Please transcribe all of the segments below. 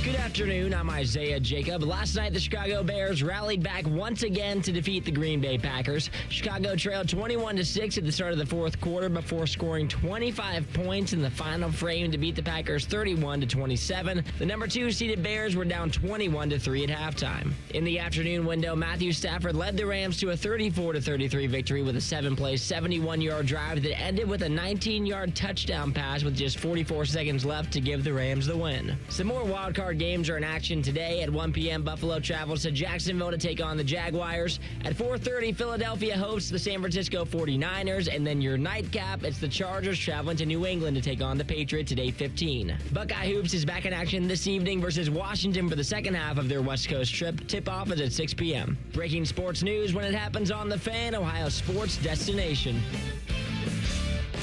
Good afternoon, I'm Isaiah Jacob. Last night, the Chicago Bears rallied back once again to defeat the Green Bay Packers. Chicago trailed 21-6 at the start of the fourth quarter before scoring 25 points in the final frame to beat the Packers 31-27. The number 2 seeded Bears were down 21-3 at halftime. In the afternoon window, Matthew Stafford led the Rams to a 34-33 victory with a 7-play, 71-yard drive that ended with a 19-yard touchdown pass with just 44 seconds left to give the Rams the win. Some more wildcard games are in action today. At 1 p.m., Buffalo travels to Jacksonville to take on the Jaguars. At 4:30, Philadelphia hosts the San Francisco 49ers. And then your nightcap, it's the Chargers traveling to New England to take on the Patriots at 8:15. Buckeye Hoops is back in action this evening versus Washington for the second half of their West Coast trip. Tip-off is at 6 p.m. Breaking sports news when it happens on The Fan, Ohio sports destination.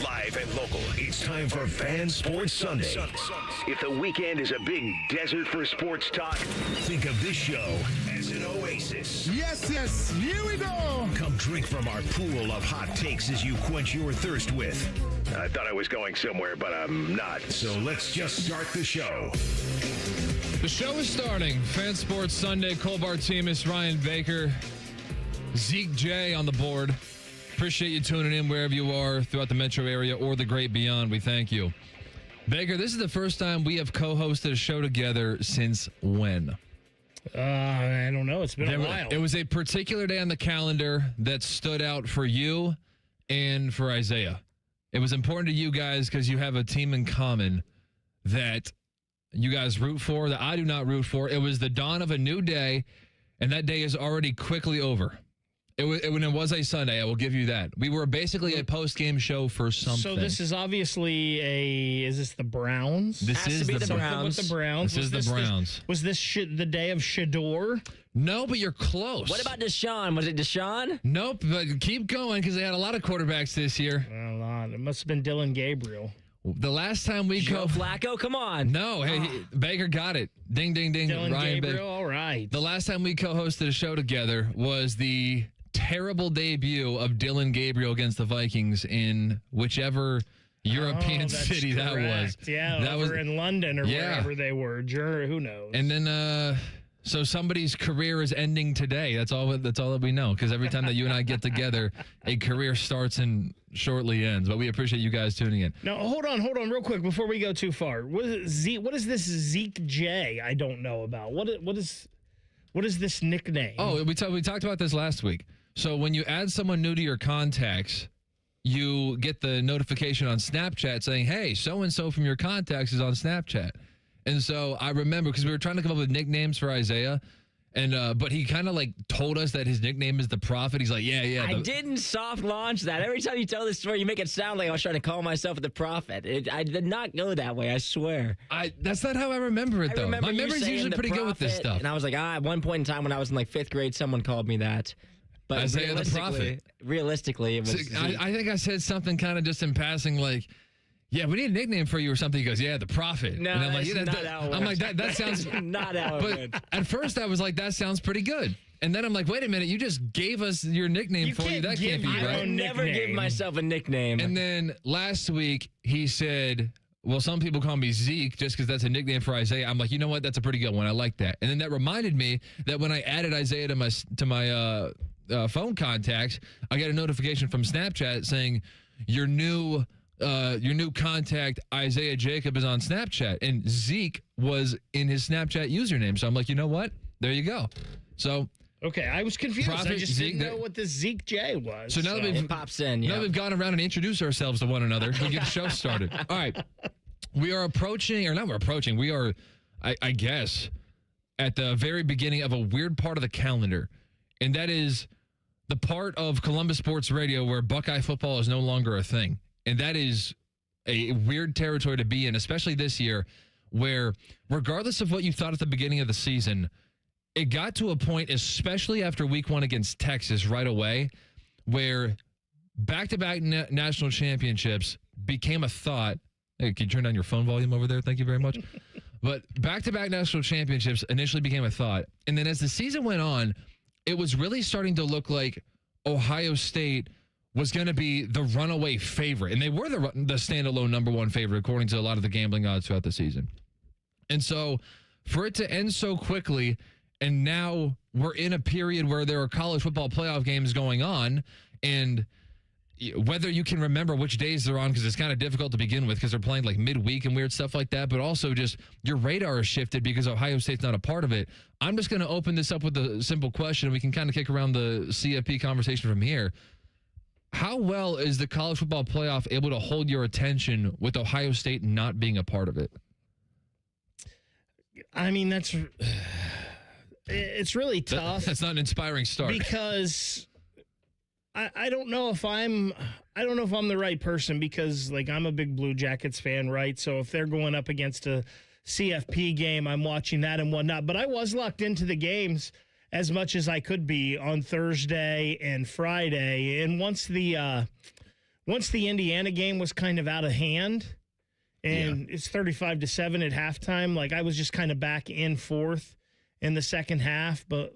Live and local, it's time for Fan Sports Sunday. If the weekend is a big desert for sports talk, think of this show as an oasis. Yes, here we go. Come drink from our pool of hot takes as you quench your thirst with. I thought I was going somewhere, but I'm not. So let's just start the show. The show is starting. Fan Sports Sunday. Cole Bartemes, Ryan Baker, Zeke J on the board. Appreciate you tuning in wherever you are throughout the metro area or the great beyond. We thank you. Baker, this is the first time we have co-hosted a show together since when? I don't know. It's been a while. It was a particular day on the calendar that stood out for you and for Isaiah. It was important to you guys because you have a team in common that you guys root for, that I do not root for. It was the dawn of a new day, and that day is already quickly over. When it was a Sunday, I will give you that. We were basically a post-game show for something. So this is obviously is this the Browns? This is the Browns. With the Browns. This is the Browns. Was this the day of Shador? No, but you're close. What about Deshaun? Was it Deshaun? Nope, but keep going because they had a lot of quarterbacks this year. A lot. It must have been Dylan Gabriel. The last time we Joe Flacco? Come on. No, hey, Baker got it. Ding, ding, ding. Dylan Ryan Gabriel, all right. The last time we co-hosted a show together was the terrible debut of Dylan Gabriel against the Vikings in whichever European city correct. that was. Yeah, that over in London or wherever they were. Who knows? And then, so somebody's career is ending today. That's all that we know. Because every time that you and I get together, a career starts and shortly ends. But we appreciate you guys tuning in. Now, hold on, real quick before we go too far. What is this Zeke J? I don't know about. What is this nickname? Oh, we talked about this last week. So when you add someone new to your contacts, you get the notification on Snapchat saying, hey, so-and-so from your contacts is on Snapchat. And so I remember, because we were trying to come up with nicknames for Isaiah, and but he kind of like told us that his nickname is the Prophet. He's like, yeah. I didn't soft launch that. Every time you tell this story, you make it sound like I was trying to call myself the Prophet. I did not go that way, I swear. That's not how I remember it, though. My memory's usually pretty good with this stuff. And I was like, at one point in time when I was in like 5th grade, someone called me that. But Isaiah the Prophet. Realistically, it was. I think I said something kind of just in passing, like, yeah, we need a nickname for you or something. He goes, yeah, the Prophet. No, and I'm that's like, not how it I'm like, that sounds not how it went. But at first I was like, that sounds pretty good. And then I'm like, wait a minute, you just gave us your nickname for you. That can't be right. I would never give myself a nickname. And then last week he said, well, some people call me Zeke just because that's a nickname for Isaiah. I'm like, you know what? That's a pretty good one. I like that. And then that reminded me that when I added Isaiah to my phone contacts, I got a notification from Snapchat saying your new contact Isaiah Jacob is on Snapchat, and Zeke was in his Snapchat username. So I'm like, you know what? There you go. So okay, I was confused. Prophet, I just Zeke, didn't know what this Zeke J was. So now that it pops in, yeah. Now that we've gone around and introduced ourselves to one another, we get the show started. All right, we are approaching, or not we're approaching, we are, I guess, at the very beginning of a weird part of the calendar, and that is the part of Columbus Sports Radio where Buckeye football is no longer a thing. And that is a weird territory to be in, especially this year, where regardless of what you thought at the beginning of the season, it got to a point, especially after week 1 against Texas right away, where back-to-back national championships became a thought. Hey, can you turn down your phone volume over there? Thank you very much. But back-to-back national championships initially became a thought. And then as the season went on, it was really starting to look like Ohio State was going to be the runaway favorite. And they were the standalone number 1 favorite, according to a lot of the gambling odds throughout the season. And so For it to end so quickly, and now we're in a period where there are college football playoff games going on, and whether you can remember which days they're on, because it's kind of difficult to begin with because they're playing like midweek and weird stuff like that, but also just your radar is shifted because Ohio State's not a part of it. I'm just going to open this up with a simple question. We can kind of kick around the CFP conversation from here. How well is the college football playoff able to hold your attention with Ohio State not being a part of it? I mean, it's really tough. That's not an inspiring start. Because I don't know if I'm the right person, because like I'm a big Blue Jackets fan, right? So if they're going up against a CFP game, I'm watching that and whatnot. But I was locked into the games as much as I could be on Thursday and Friday. And once the Indiana game was kind of out of hand, and it's 35-7 at halftime, like I was just kind of back and forth in the second half. But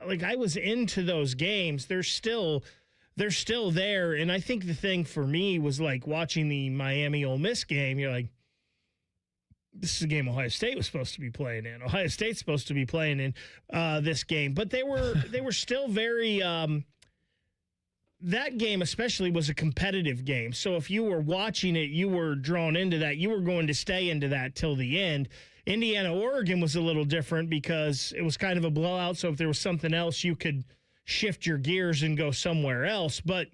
like I was into those games. They're still there. And I think the thing for me was like watching the Miami Ole Miss game. You're like, this is a game Ohio State was supposed to be playing in. Ohio State's supposed to be playing in this game. But they were still very that game especially was a competitive game. So if you were watching it, you were drawn into that. You were going to stay into that till the end. Indiana-Oregon was a little different because it was kind of a blowout. So if there was something else, you could shift your gears and go somewhere else. But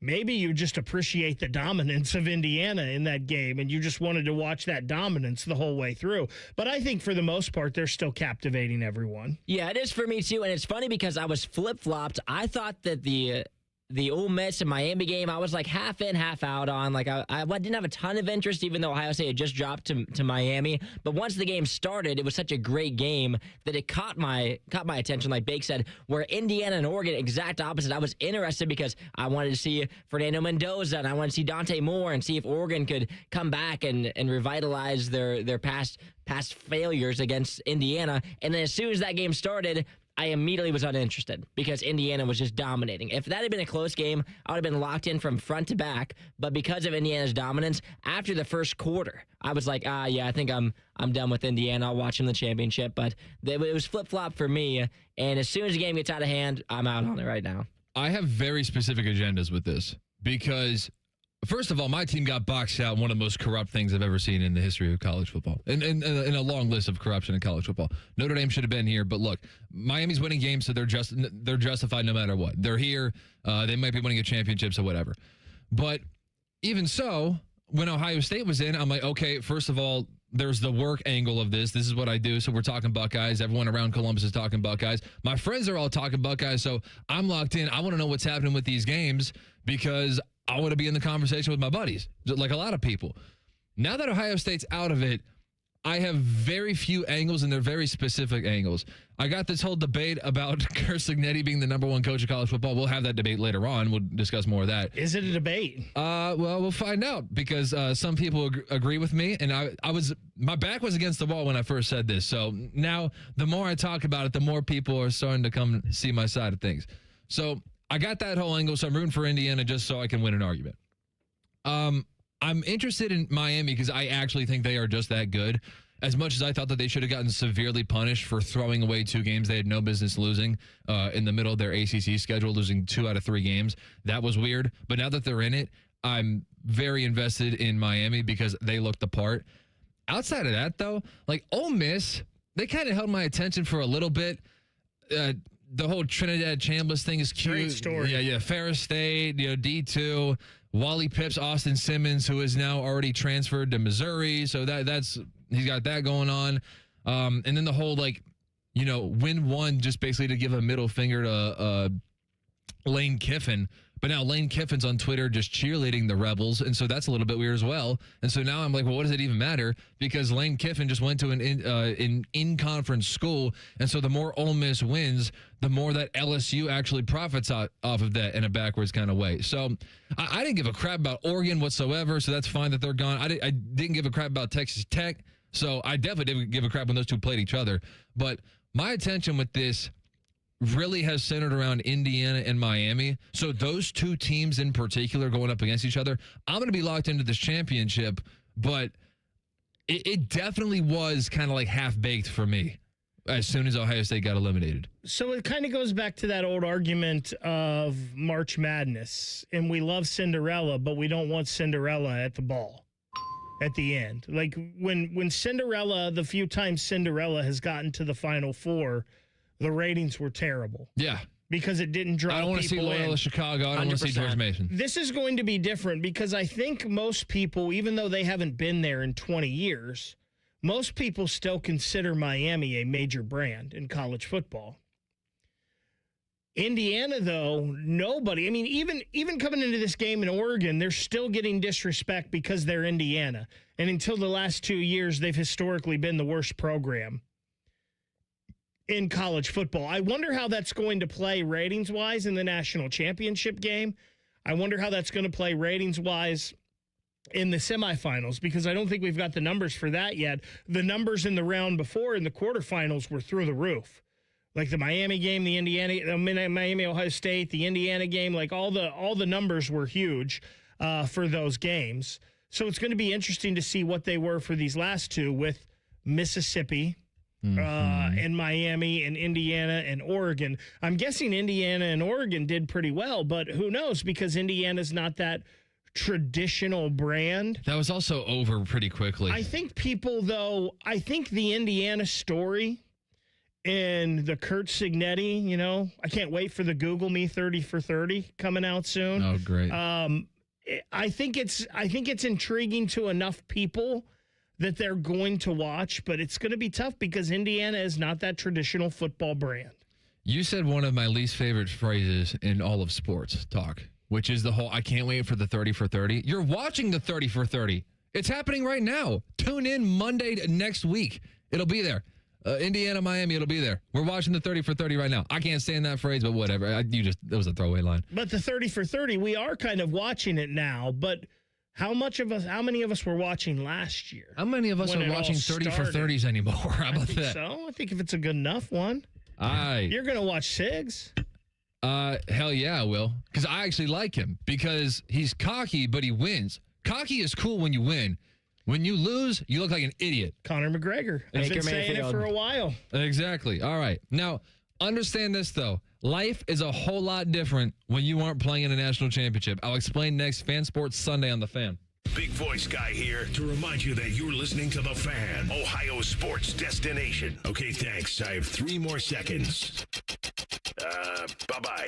maybe you just appreciate the dominance of Indiana in that game, and you just wanted to watch that dominance the whole way through. But I think for the most part, they're still captivating everyone. Yeah, it is for me too. And it's funny because I was flip-flopped. I thought that the Ole Miss and Miami game, I was like half in, half out on. Like I didn't have a ton of interest, even though Ohio State had just dropped to Miami. But once the game started, it was such a great game that it caught my attention. Like Bake said, where Indiana and Oregon, exact opposite. I was interested because I wanted to see Fernando Mendoza and I wanted to see Dante Moore and see if Oregon could come back and revitalize their past failures against Indiana. And then as soon as that game started, I immediately was uninterested because Indiana was just dominating. If that had been a close game, I would have been locked in from front to back. But because of Indiana's dominance, after the first quarter, I was like, yeah, I think I'm done with Indiana. I'll watch them in the championship. But it was flip-flop for me. And as soon as the game gets out of hand, I'm out on it right now. I have very specific agendas with this because, first of all, my team got boxed out in one of the most corrupt things I've ever seen in the history of college football. And in a long list of corruption in college football. Notre Dame should have been here, but look, Miami's winning games, so they're justified no matter what. They're here. They might be winning a championship, so whatever. But even so, when Ohio State was in, I'm like, okay, first of all, there's the work angle of this. This is what I do. So we're talking Buckeyes. Everyone around Columbus is talking Buckeyes. My friends are all talking Buckeyes, so I'm locked in. I want to know what's happening with these games because I want to be in the conversation with my buddies, like a lot of people. Now that Ohio State's out of it, I have very few angles, and they're very specific angles. I got this whole debate about Kurt Cignetti being the number one coach of college football. We'll have that debate later on. We'll discuss more of that. Is it a debate? Well, we'll find out because some people agree with me, and my back was against the wall when I first said this. So now the more I talk about it, the more people are starting to come see my side of things. So I got that whole angle, so I'm rooting for Indiana just so I can win an argument. I'm interested in Miami because I actually think they are just that good. As much as I thought that they should have gotten severely punished for throwing away 2 games they had no business losing in the middle of their ACC schedule, losing 2 out of 3 games. That was weird. But now that they're in it, I'm very invested in Miami because they looked the part. Outside of that, though, like Ole Miss, they kind of held my attention for a little bit. The whole Trinidad Chambliss thing is cute. Great story. Yeah. Ferris State, D2. Wally Pips, Austin Simmons, who is now already transferred to Missouri. So that's he's got that going on. And then the whole, win one just basically to give a middle finger to Lane Kiffin. But now Lane Kiffin's on Twitter just cheerleading the Rebels, and so that's a little bit weird as well. And so now I'm like, well, what does it even matter? Because Lane Kiffin just went to an in-conference school, and so the more Ole Miss wins, the more that LSU actually profits off of that in a backwards kind of way. So I didn't give a crap about Oregon whatsoever, so that's fine that they're gone. I didn't give a crap about Texas Tech, so I definitely didn't give a crap when those two played each other. But my attention with this really has centered around Indiana and Miami. So those 2 teams in particular going up against each other, I'm going to be locked into this championship, but it definitely was kind of like half-baked for me as soon as Ohio State got eliminated. So it kind of goes back to that old argument of March Madness, and we love Cinderella, but we don't want Cinderella at the ball at the end. Like when Cinderella, the few times Cinderella has gotten to the Final Four, the ratings were terrible. Yeah. Because it didn't draw people in. I don't want to see Loyola Chicago. I don't want to see George Mason. This is going to be different because I think most people, even though they haven't been there in 20 years, most people still consider Miami a major brand in college football. Indiana, though, nobody. I mean, even coming into this game in Oregon, they're still getting disrespect because they're Indiana. And until the last 2 years, they've historically been the worst program in college football. I wonder how that's going to play ratings-wise in the national championship game. I wonder how that's going to play ratings-wise in the semifinals, because I don't think we've got the numbers for that yet. The numbers in the round before in the quarterfinals were through the roof. Like the Miami game, the Miami, Ohio State, the Indiana game, like all the numbers were huge for those games. So it's going to be interesting to see what they were for these last two with Mississippi, and Miami and Indiana and Oregon. I'm guessing Indiana and Oregon did pretty well, but who knows, because Indiana's not that traditional brand. That was also over pretty quickly. I think the Indiana story and the Kurt Cignetti, I can't wait for the Google Me 30 for 30 coming out soon. Oh, great. I think it's intriguing to enough people that they're going to watch, but it's going to be tough because Indiana is not that traditional football brand. You said one of my least favorite phrases in all of sports talk, which is the whole, I can't wait for the 30 for 30. You're watching the 30 for 30. It's happening right now. Tune in Monday next week. It'll be there. Indiana, Miami, it'll be there. We're watching the 30 for 30 right now. I can't stand that phrase, but whatever. That was a throwaway line. But the 30 for 30, we are kind of watching it now, but how many of us were watching last year? How many of us are watching 30 for 30s anymore? How about that? So I think if it's a good enough one, you're going to watch Sigs. Hell yeah, I will. Because I actually like him because he's cocky, but he wins. Cocky is cool when you win. When you lose, you look like an idiot. Conor McGregor. I've been saying it for a while. Exactly. All right. Now, understand this, though. Life is a whole lot different when you aren't playing in a national championship. I'll explain next. Fan Sports Sunday on The Fan. Big Voice Guy here to remind you that you're listening to The Fan, Ohio sports destination. Okay, thanks. I have 3 more seconds. Bye-bye.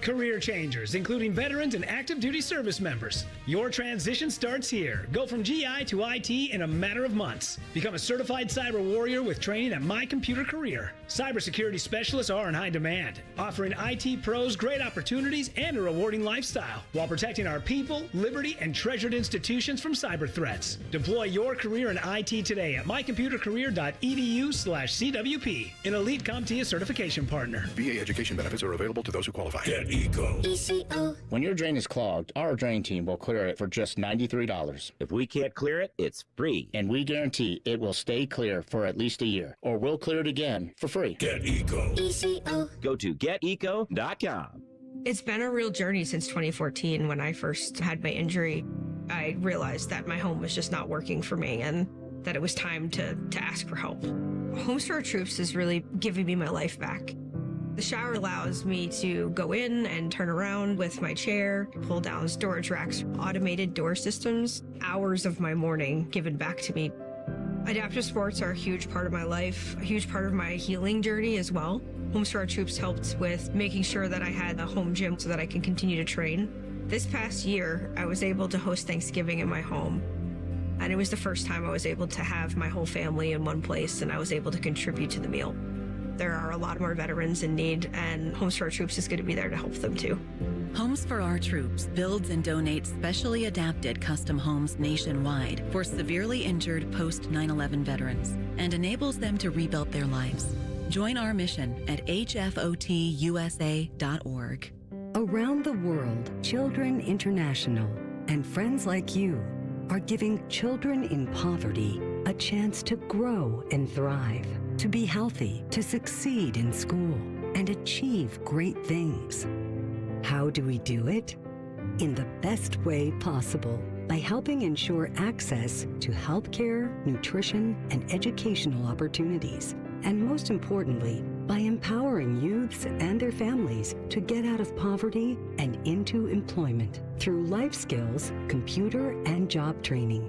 Career changers, including veterans and active duty service members. Your transition starts here. Go from GI to IT in a matter of months. Become a certified cyber warrior with training at My Computer Career. Cybersecurity specialists are in high demand, offering IT pros great opportunities and a rewarding lifestyle while protecting our people, liberty, and treasured institutions from cyber threats. Deploy your career in IT today at mycomputercareer.edu/CWP, an elite CompTIA certification partner. VA education benefits are available to those who qualify. Get Eco. When your drain is clogged, our drain team will clear it for just $93. If we can't clear it, it's free. And we guarantee it will stay clear for at least a year, or we'll clear it again for free. Get Eco. Go to geteco.com. It's been a real journey since 2014 when I first had my injury. I realized that my home was just not working for me and that it was time to ask for help. Homes for Our Troops is really giving me my life back. The shower allows me to go in and turn around with my chair, pull down storage racks, automated door systems, hours of my morning given back to me. Adaptive sports are a huge part of my life, a huge part of my healing journey as well. Homes for Our Troops helped with making sure that I had a home gym so that I can continue to train. This past year, I was able to host Thanksgiving in my home. And it was the first time I was able to have my whole family in one place and I was able to contribute to the meal. There are a lot more veterans in need, and Homes for Our Troops is going to be there to help them too. Homes for Our Troops builds and donates specially adapted custom homes nationwide for severely injured post 9/11 veterans and enables them to rebuild their lives. Join our mission at hfotusa.org. Around the world, Children International and friends like you are giving children in poverty a chance to grow and thrive, to be healthy, to succeed in school, and achieve great things. How do we do it? In the best way possible, by helping ensure access to healthcare, nutrition, and educational opportunities. And most importantly, by empowering youths and their families to get out of poverty and into employment through life skills, computer, and job training.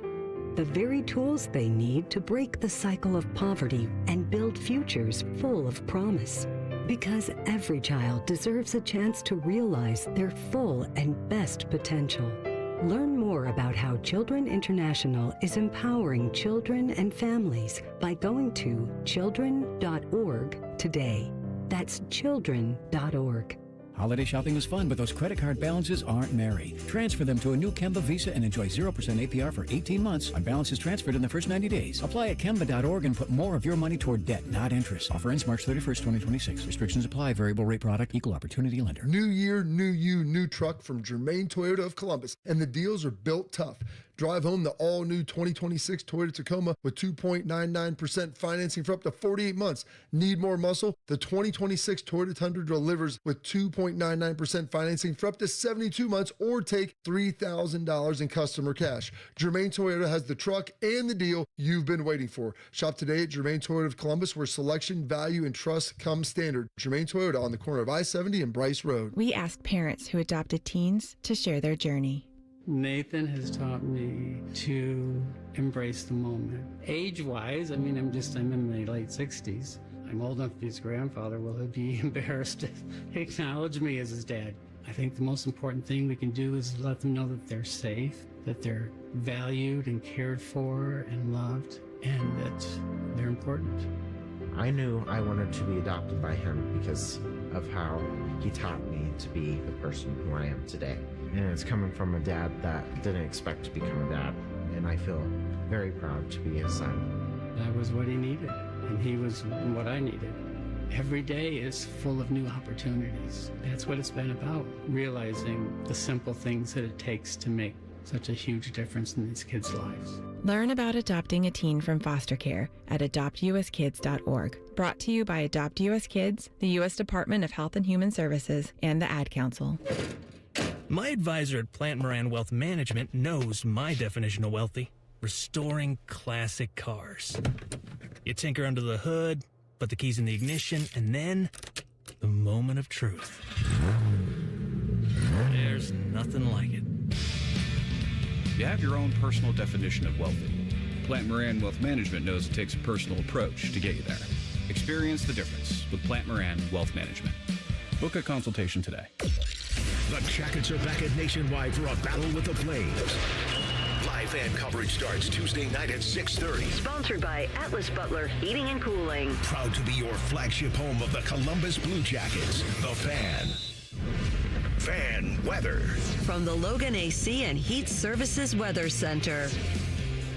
The very tools they need to break the cycle of poverty and build futures full of promise. Because every child deserves a chance to realize their full and best potential. Learn more about how Children International is empowering children and families by going to children.org today. That's children.org. Holiday shopping is fun, but those credit card balances aren't merry. Transfer them to a new Kemba Visa and enjoy 0% APR for 18 months on balances transferred in the first 90 days. Apply at Kemba.org and put more of your money toward debt, not interest. Offer ends March 31st, 2026. Restrictions apply. Variable rate product. Equal opportunity lender. New year, new you, new truck from Germain Toyota of Columbus. And the deals are built tough. Drive home the all-new 2026 Toyota Tacoma with 2.99% financing for up to 48 months. Need more muscle? The 2026 Toyota Tundra delivers with 2.99% financing for up to 72 months, or take $3,000 in customer cash. Germain Toyota has the truck and the deal you've been waiting for. Shop today at Germain Toyota of Columbus, where selection, value, and trust come standard. Germain Toyota on the corner of I-70 and Bryce Road. We asked parents who adopted teens to share their journey. Nathan has taught me to embrace the moment. Age-wise, I'm in my late 60s. I'm old enough to be his grandfather. Will he be embarrassed to acknowledge me as his dad? I think the most important thing we can do is let them know that they're safe, that they're valued and cared for and loved, and that they're important. I knew I wanted to be adopted by him because of how he taught me to be the person who I am today. And it's coming from a dad that didn't expect to become a dad. And I feel very proud to be his son. That was what he needed, and he was what I needed. Every day is full of new opportunities. That's what it's been about, realizing the simple things that it takes to make such a huge difference in these kids' lives. Learn about adopting a teen from foster care at adoptuskids.org. Brought to you by Adopt US Kids, the U.S. Department of Health and Human Services, and the Ad Council. My advisor at Plant Moran Wealth Management knows my definition of wealthy: restoring classic cars. You tinker under the hood, put the keys in the ignition, and then the moment of truth. There's nothing like it. You have your own personal definition of wealthy. Plant Moran Wealth Management knows it takes a personal approach to get you there. Experience the difference with Plant Moran Wealth Management. Book a consultation today. The Jackets are back at Nationwide for a battle with the Flames. Live fan coverage starts Tuesday night at 6:30. Sponsored by Atlas Butler Heating and Cooling. Proud to be your flagship home of the Columbus Blue Jackets. The Fan. Fan weather. From the Logan AC and Heat Services Weather Center.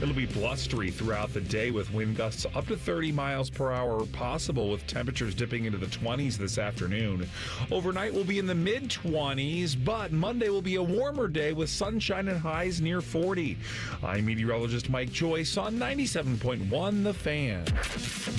It'll be blustery throughout the day with wind gusts up to 30 miles per hour possible, with temperatures dipping into the 20s this afternoon. Overnight will be in the mid-20s, but Monday will be a warmer day with sunshine and highs near 40. I'm meteorologist Mike Joyce on 97.1 The Fan.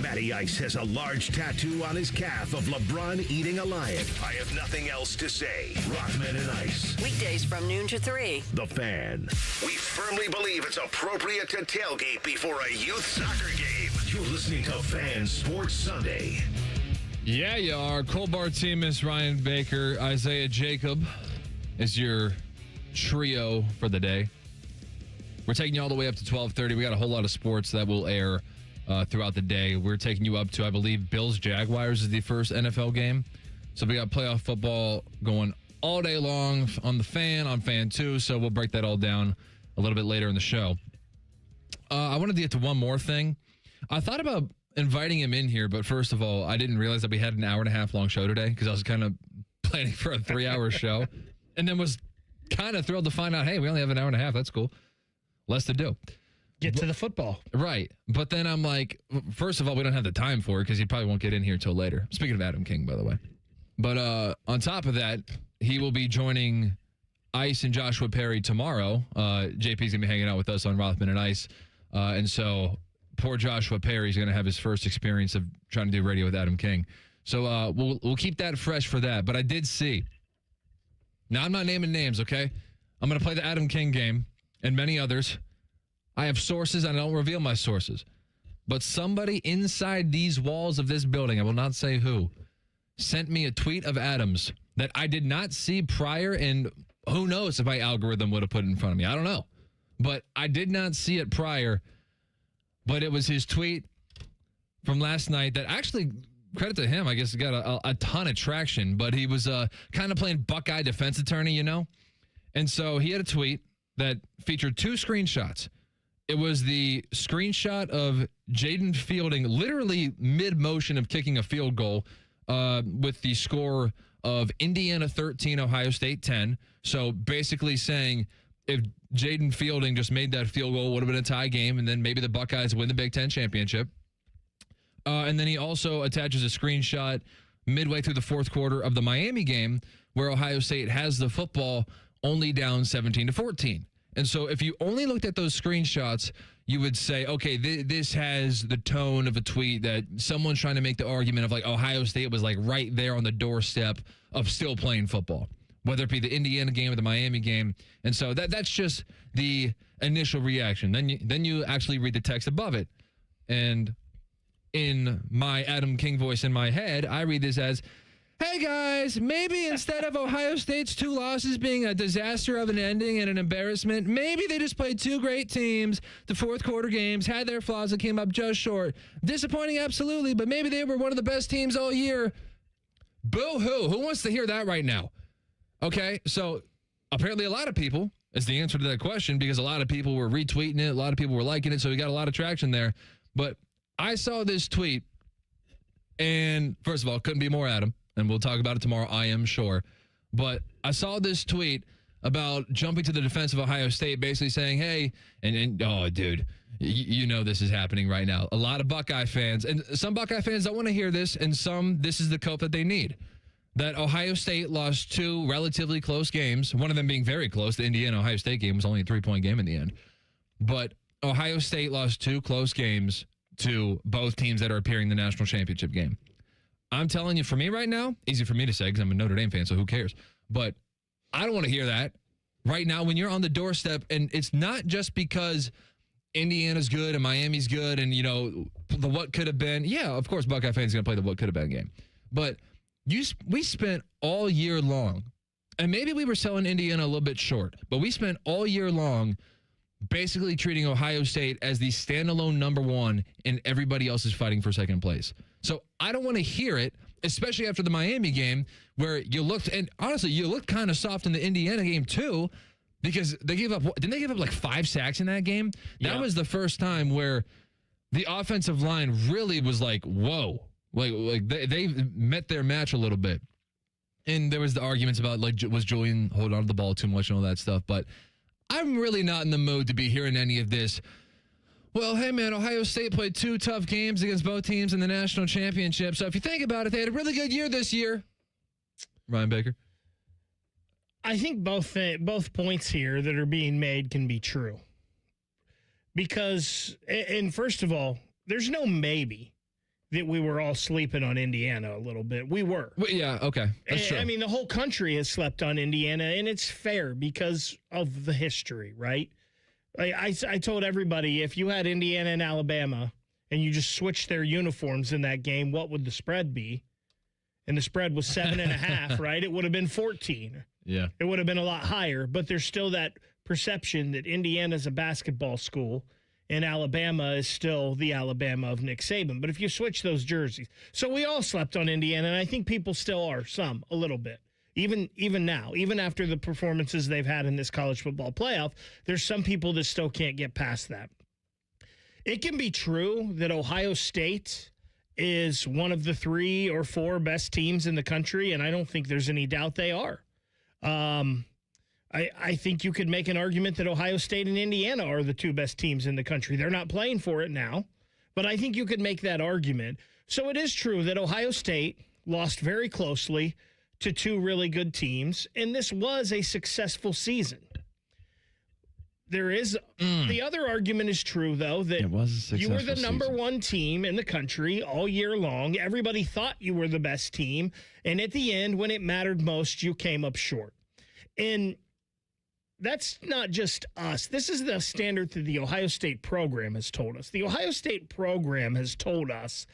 Matty Ice has a large tattoo on his calf of LeBron eating a lion. I have nothing else to say. Rockman and Ice. Weekdays from noon to 3. The Fan. We firmly believe it's appropriate to tailgate before a youth soccer game. You're listening to Fan Sports Sunday. Yeah, you are. Cole Bartemes, Ryan Baker, Isaiah Jacob is your trio for the day. We're taking you all the way up to 12:30. We got a whole lot of sports that will air throughout the day. We're taking you up to, I believe, Bills-Jaguars is the first NFL game. So we got playoff football going all day long on the Fan, on Fan 2. So we'll break that all down a little bit later in the show. I wanted to get to one more thing. I thought about inviting him in here, but first of all, I didn't realize that we had an hour and a half long show today because I was kind of planning for a 3-hour show, and then was kind of thrilled to find out, hey, we only have an hour and a half. That's cool. Less to do. Get to the football. Right. But then I'm like, first of all, we don't have the time for it because he probably won't get in here till later. Speaking of Adam King, by the way. But on top of that, he will be joining Ice and Joshua Perry tomorrow. JP's going to be hanging out with us on Rothman and Ice. And so poor Joshua Perry's going to have his first experience of trying to do radio with Adam King. So we'll keep that fresh for that. But I did see. Now, I'm not naming names, okay? I'm going to play the Adam King game. and many others. I have sources, and I don't reveal my sources. But somebody inside these walls of this building, I will not say who, sent me a tweet of Adams that I did not see prior, and who knows if my algorithm would have put it in front of me. I don't know. But I did not see it prior, but it was his tweet from last night that actually, credit to him, I guess, got a ton of traction, but he was kind of playing Buckeye defense attorney, you know? And so he had a tweet that featured 2 screenshots. It was the screenshot of Jaden Fielding literally mid-motion of kicking a field goal with the score of Indiana 13, Ohio State 10. So basically saying if Jaden Fielding just made that field goal, it would have been a tie game, and then maybe the Buckeyes win the Big Ten championship. And then he also attaches a screenshot midway through the fourth quarter of the Miami game where Ohio State has the football only down 17-14. And so if you only looked at those screenshots, you would say, okay, this has the tone of a tweet that someone's trying to make the argument of like Ohio State was like right there on the doorstep of still playing football, whether it be the Indiana game or the Miami game. And so that's just the initial reaction. Then you actually read the text above it. And in my Adam King voice in my head, I read this as, hey guys, maybe instead of Ohio State's 2 losses being a disaster of an ending and an embarrassment, maybe they just played 2 great teams. The fourth quarter games had their flaws and came up just short. Disappointing, absolutely, but maybe they were one of the best teams all year. Boo-hoo. Who wants to hear that right now? Okay, so apparently a lot of people is the answer to that question because a lot of people were retweeting it. A lot of people were liking it, so we got a lot of traction there. But I saw this tweet, and first of all, couldn't be more Adam. And we'll talk about it tomorrow, I am sure. But I saw this tweet about jumping to the defense of Ohio State, basically saying, hey, and oh, dude, you know this is happening right now. A lot of Buckeye fans, and some Buckeye fans don't want to hear this, and some, this is the cope that they need. That Ohio State lost 2 relatively close games, one of them being very close. The Indiana-Ohio State game was only a 3-point game in the end. But Ohio State lost 2 close games to both teams that are appearing in the national championship game. I'm telling you, for me right now, easy for me to say because I'm a Notre Dame fan, so who cares? But I don't want to hear that right now when you're on the doorstep, and it's not just because Indiana's good and Miami's good and, you know, the what could have been. Yeah, of course, Buckeye fans are going to play the what could have been game. But we spent all year long, and maybe we were selling Indiana a little bit short, but we spent all year long basically treating Ohio State as the standalone number 1 and everybody else is fighting for second place. So I don't want to hear it, especially after the Miami game where you looked, and honestly, you looked kind of soft in the Indiana game too because they gave up, didn't they give up like 5 sacks in that game? That was the first time where the offensive line really was like, whoa, like they met their match a little bit. And there was the arguments about like, was Julian holding on to the ball too much and all that stuff, but I'm really not in the mood to be hearing any of this. Well, hey, man, Ohio State played 2 tough games against both teams in the national championship. So if you think about it, they had a really good year this year. Ryan Baker? I think both points here that are being made can be true. Because, and first of all, there's no maybe that we were all sleeping on Indiana a little bit. We were. Well, yeah, okay. That's true. I mean, the whole country has slept on Indiana, and it's fair because of the history, right? I told everybody, if you had Indiana and Alabama and you just switched their uniforms in that game, what would the spread be? And the spread was 7.5, right? It would have been 14. Yeah. It would have been a lot higher, but there's still that perception that Indiana's a basketball school and Alabama is still the Alabama of Nick Saban. But if you switch those jerseys, so we all slept on Indiana, and I think people still are, a little bit. Even now, even after the performances they've had in this college football playoff, there's some people that still can't get past that. It can be true that Ohio State is one of the 3 or 4 best teams in the country, and I don't think there's any doubt they are. I think you could make an argument that Ohio State and Indiana are the 2 best teams in the country. They're not playing for it now, but I think you could make that argument. So it is true that Ohio State lost very closely to 2 really good teams, and this was a successful season. There is the other argument is true, though, that it was a successful you were the number season. 1 team in the country all year long. Everybody thought you were the best team, and at the end, when it mattered most, you came up short. And that's not just us. This is the standard that the Ohio State program has told us. The Ohio State program has told us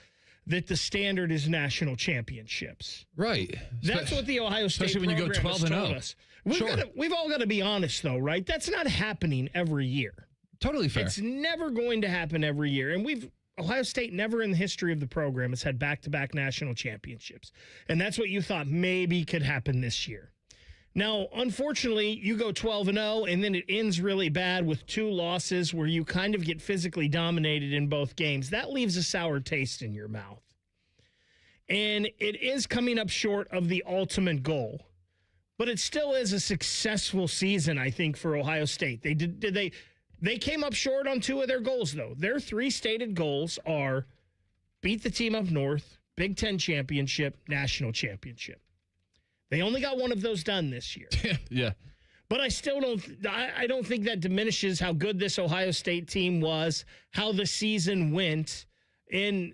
that the standard is national championships. Right. That's what the Ohio State especially when you go 12 and 0. We've all got to be honest, though, right? That's not happening every year. Totally fair. It's never going to happen every year. And Ohio State never in the history of the program has had back-to-back national championships. And that's what you thought maybe could happen this year. Now, unfortunately, you go 12 and 0, and then it ends really bad with 2 losses where you kind of get physically dominated in both games. That leaves a sour taste in your mouth. And it is coming up short of the ultimate goal. But it still is a successful season, I think, for Ohio State. They came up short on 2 of their goals, though. Their 3 stated goals are beat the team up north, Big Ten championship, national championship. They only got 1 of those done this year. Yeah. But I still don't think that diminishes how good this Ohio State team was, how the season went. And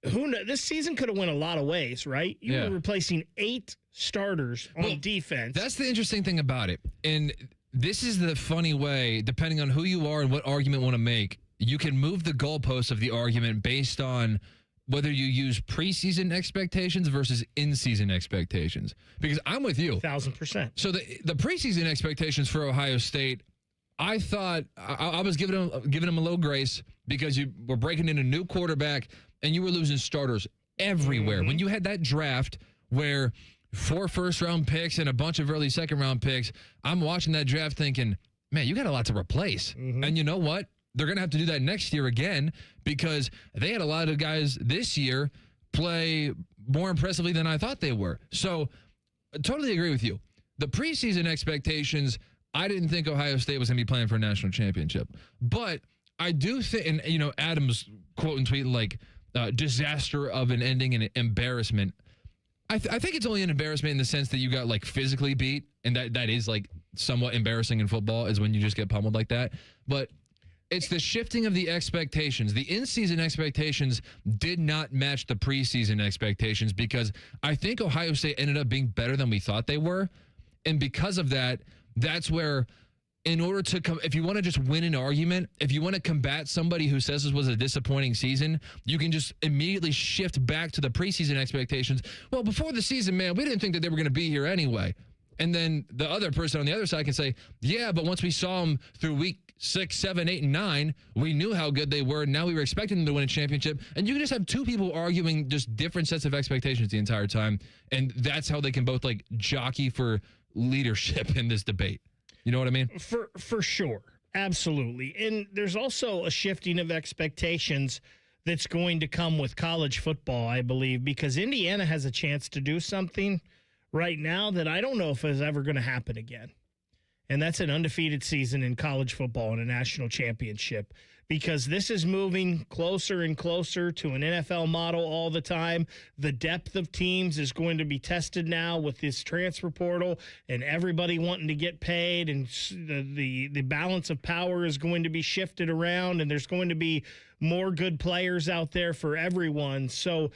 who knows, this season could have went a lot of ways, right? You were replacing 8 starters on defense. That's the interesting thing about it. And this is the funny way, depending on who you are and what argument you want to make, you can move the goalposts of the argument based on whether you use preseason expectations versus in-season expectations. Because I'm with you. 1,000%. So the preseason expectations for Ohio State, I thought I was giving them a little grace because you were breaking in a new quarterback and you were losing starters everywhere. When you had that draft where 4 first-round picks and a bunch of early second-round picks, I'm watching that draft thinking, man, you got a lot to replace. And you know what? They're going to have to do that next year again because they had a lot of guys this year play more impressively than I thought they were. So I totally agree with you. The preseason expectations, I didn't think Ohio State was going to be playing for a national championship. But I do think, and, Adams quote and tweet like disaster of an ending and embarrassment. I think it's only an embarrassment in the sense that you got like physically beat. And that is like somewhat embarrassing in football is when you just get pummeled like that. But it's the shifting of the expectations. The in-season expectations did not match the preseason expectations because I think Ohio State ended up being better than we thought they were. And because of that, that's where in order to if you want to just win an argument, if you want to combat somebody who says this was a disappointing season, you can just immediately shift back to the preseason expectations. Well, before the season, man, we didn't think that they were going to be here anyway. And then the other person on the other side can say, yeah, but once we saw them through week 6, 7, 8, and 9, we knew how good they were. Now we were expecting them to win a championship. And you can just have 2 people arguing just different sets of expectations the entire time. And that's how they can both like jockey for leadership in this debate. You know what I mean? For sure. Absolutely. And there's also a shifting of expectations that's going to come with college football, I believe, because Indiana has a chance to do something right now that I don't know if is ever going to happen again. And that's an undefeated season in college football and a national championship, because this is moving closer and closer to an NFL model all the time. The depth of teams is going to be tested now with this transfer portal and everybody wanting to get paid, and the balance of power is going to be shifted around, and there's going to be more good players out there for everyone. So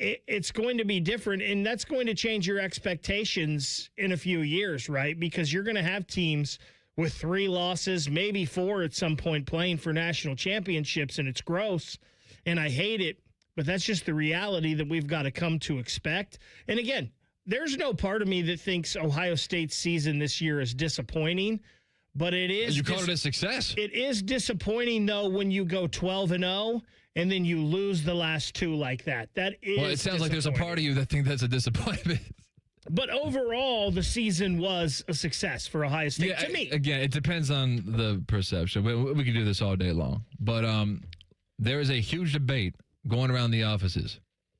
it's going to be different, and that's going to change your expectations in a few years, right? Because you're going to have teams with 3 losses, maybe 4 at some point, playing for national championships, and it's gross, and I hate it, but that's just the reality that we've got to come to expect. And again, there's no part of me that thinks Ohio State's season this year is disappointing, but it is. You call it a success? It is disappointing, though, when you go 12-0 and then you lose the last 2 like that. That is. Well, it sounds like there's a part of you that think that's a disappointment. But overall, the season was a success for Ohio State, to me. Again, it depends on the perception. We could do this all day long. But there is a huge debate going around the offices.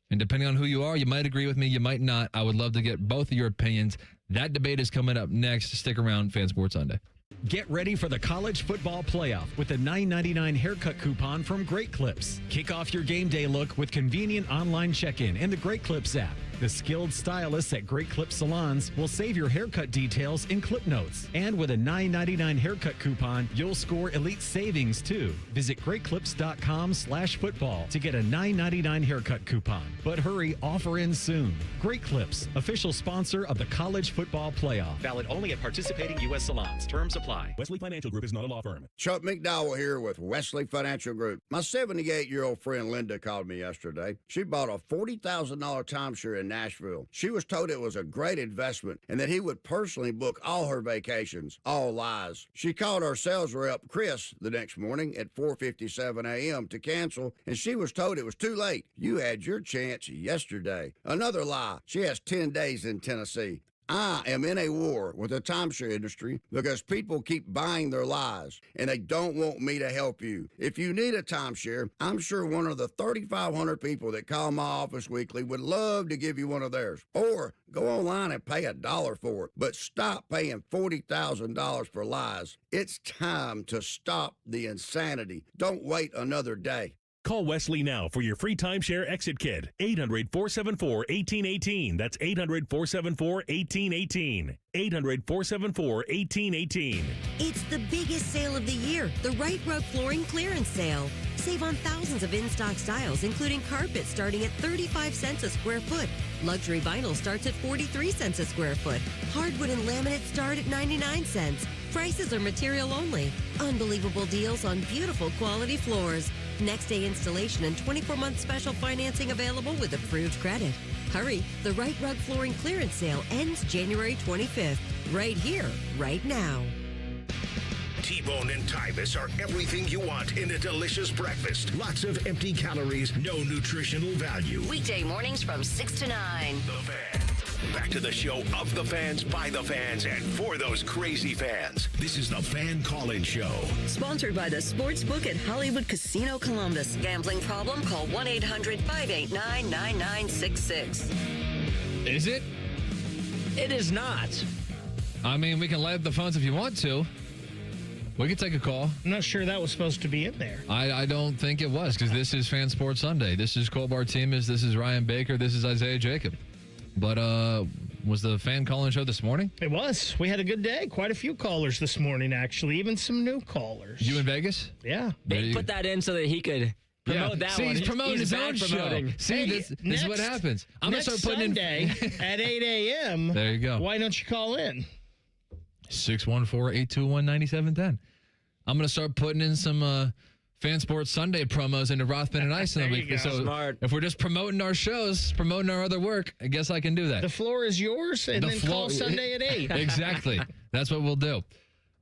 And depending on who you are, you might agree with me, you might not. I would love to get both of your opinions. That debate is coming up next. Stick around, Fan Sports Sunday. Get ready for the college football playoff with a $9.99 haircut coupon from Great Clips. Kick off your game day look with convenient online check-in and the Great Clips app. The skilled stylists at Great Clip Salons will save your haircut details in clip notes. And with a $9.99 haircut coupon, you'll score elite savings too. Visit greatclips.com/football to get a $9.99 haircut coupon. But hurry, offer ends soon. Great Clips, official sponsor of the College Football Playoff. Valid only at participating U.S. salons. Terms apply. Wesley Financial Group is not a law firm. Chuck McDowell here with Wesley Financial Group. My 78-year-old friend Linda called me yesterday. She bought a $40,000 timeshare in Nashville. She was told it was a great investment and that he would personally book all her vacations. All lies. She called our sales rep, Chris, the next morning at 4:57 a.m. to cancel, and she was told it was too late. You had your chance yesterday. Another lie. She has 10 days in Tennessee. I am in a war with the timeshare industry because people keep buying their lies, and they don't want me to help you. If you need a timeshare, I'm sure one of the 3,500 people that call my office weekly would love to give you one of theirs. Or go online and pay $1 for it. But stop paying $40,000 for lies. It's time to stop the insanity. Don't wait another day. Call Wesley now for your free timeshare exit kit. 800-474-1818. That's 800-474-1818. 800-474-1818. It's the biggest sale of the year, the Right Rug Flooring Clearance Sale. Save on thousands of in-stock styles, including carpet starting at 35 cents a square foot. Luxury vinyl starts at 43 cents a square foot. Hardwood and laminate start at 99 cents. Prices are material only. Unbelievable deals on beautiful quality floors. Next day installation and 24-month special financing available with approved credit. Hurry, the Right Rug Flooring Clearance Sale ends January 25th. Right here, right now. T-Bone and Tyvus are everything you want in a delicious breakfast. Lots of empty calories, no nutritional value. Weekday mornings from 6 to 9. The Fan. Back to the show of the fans, by the fans, and for those crazy fans. This is the Fan Call-In Show. Sponsored by the Sportsbook at Hollywood Casino Columbus. Gambling problem? Call 1-800-589-9966. Is it? It is not. I mean, we can light up the phones if you want to. We can take a call. I'm not sure that was supposed to be in there. I don't think it was, because this is Fan Sports Sunday. This is Cole Bartemes. This is Ryan Baker. This is Isaiah Jacob. But was the Fan Call-In Show this morning? It was. We had a good day. Quite a few callers this morning, actually. Even some new callers. You in Vegas? Yeah. They put that in so that he could promote that See, one. He's promoting his own show. See, this is what happens. I'm going to start putting Sunday at 8 a.m. There you go. Why don't you call in? 614-821-9710. I'm going to start putting in some Fan Sports Sunday promos into Rothman and Ice in the week. So smart. If we're just promoting our shows, promoting our other work, I guess I can do that. The floor is yours, and then call Sunday at 8. Exactly. That's what we'll do.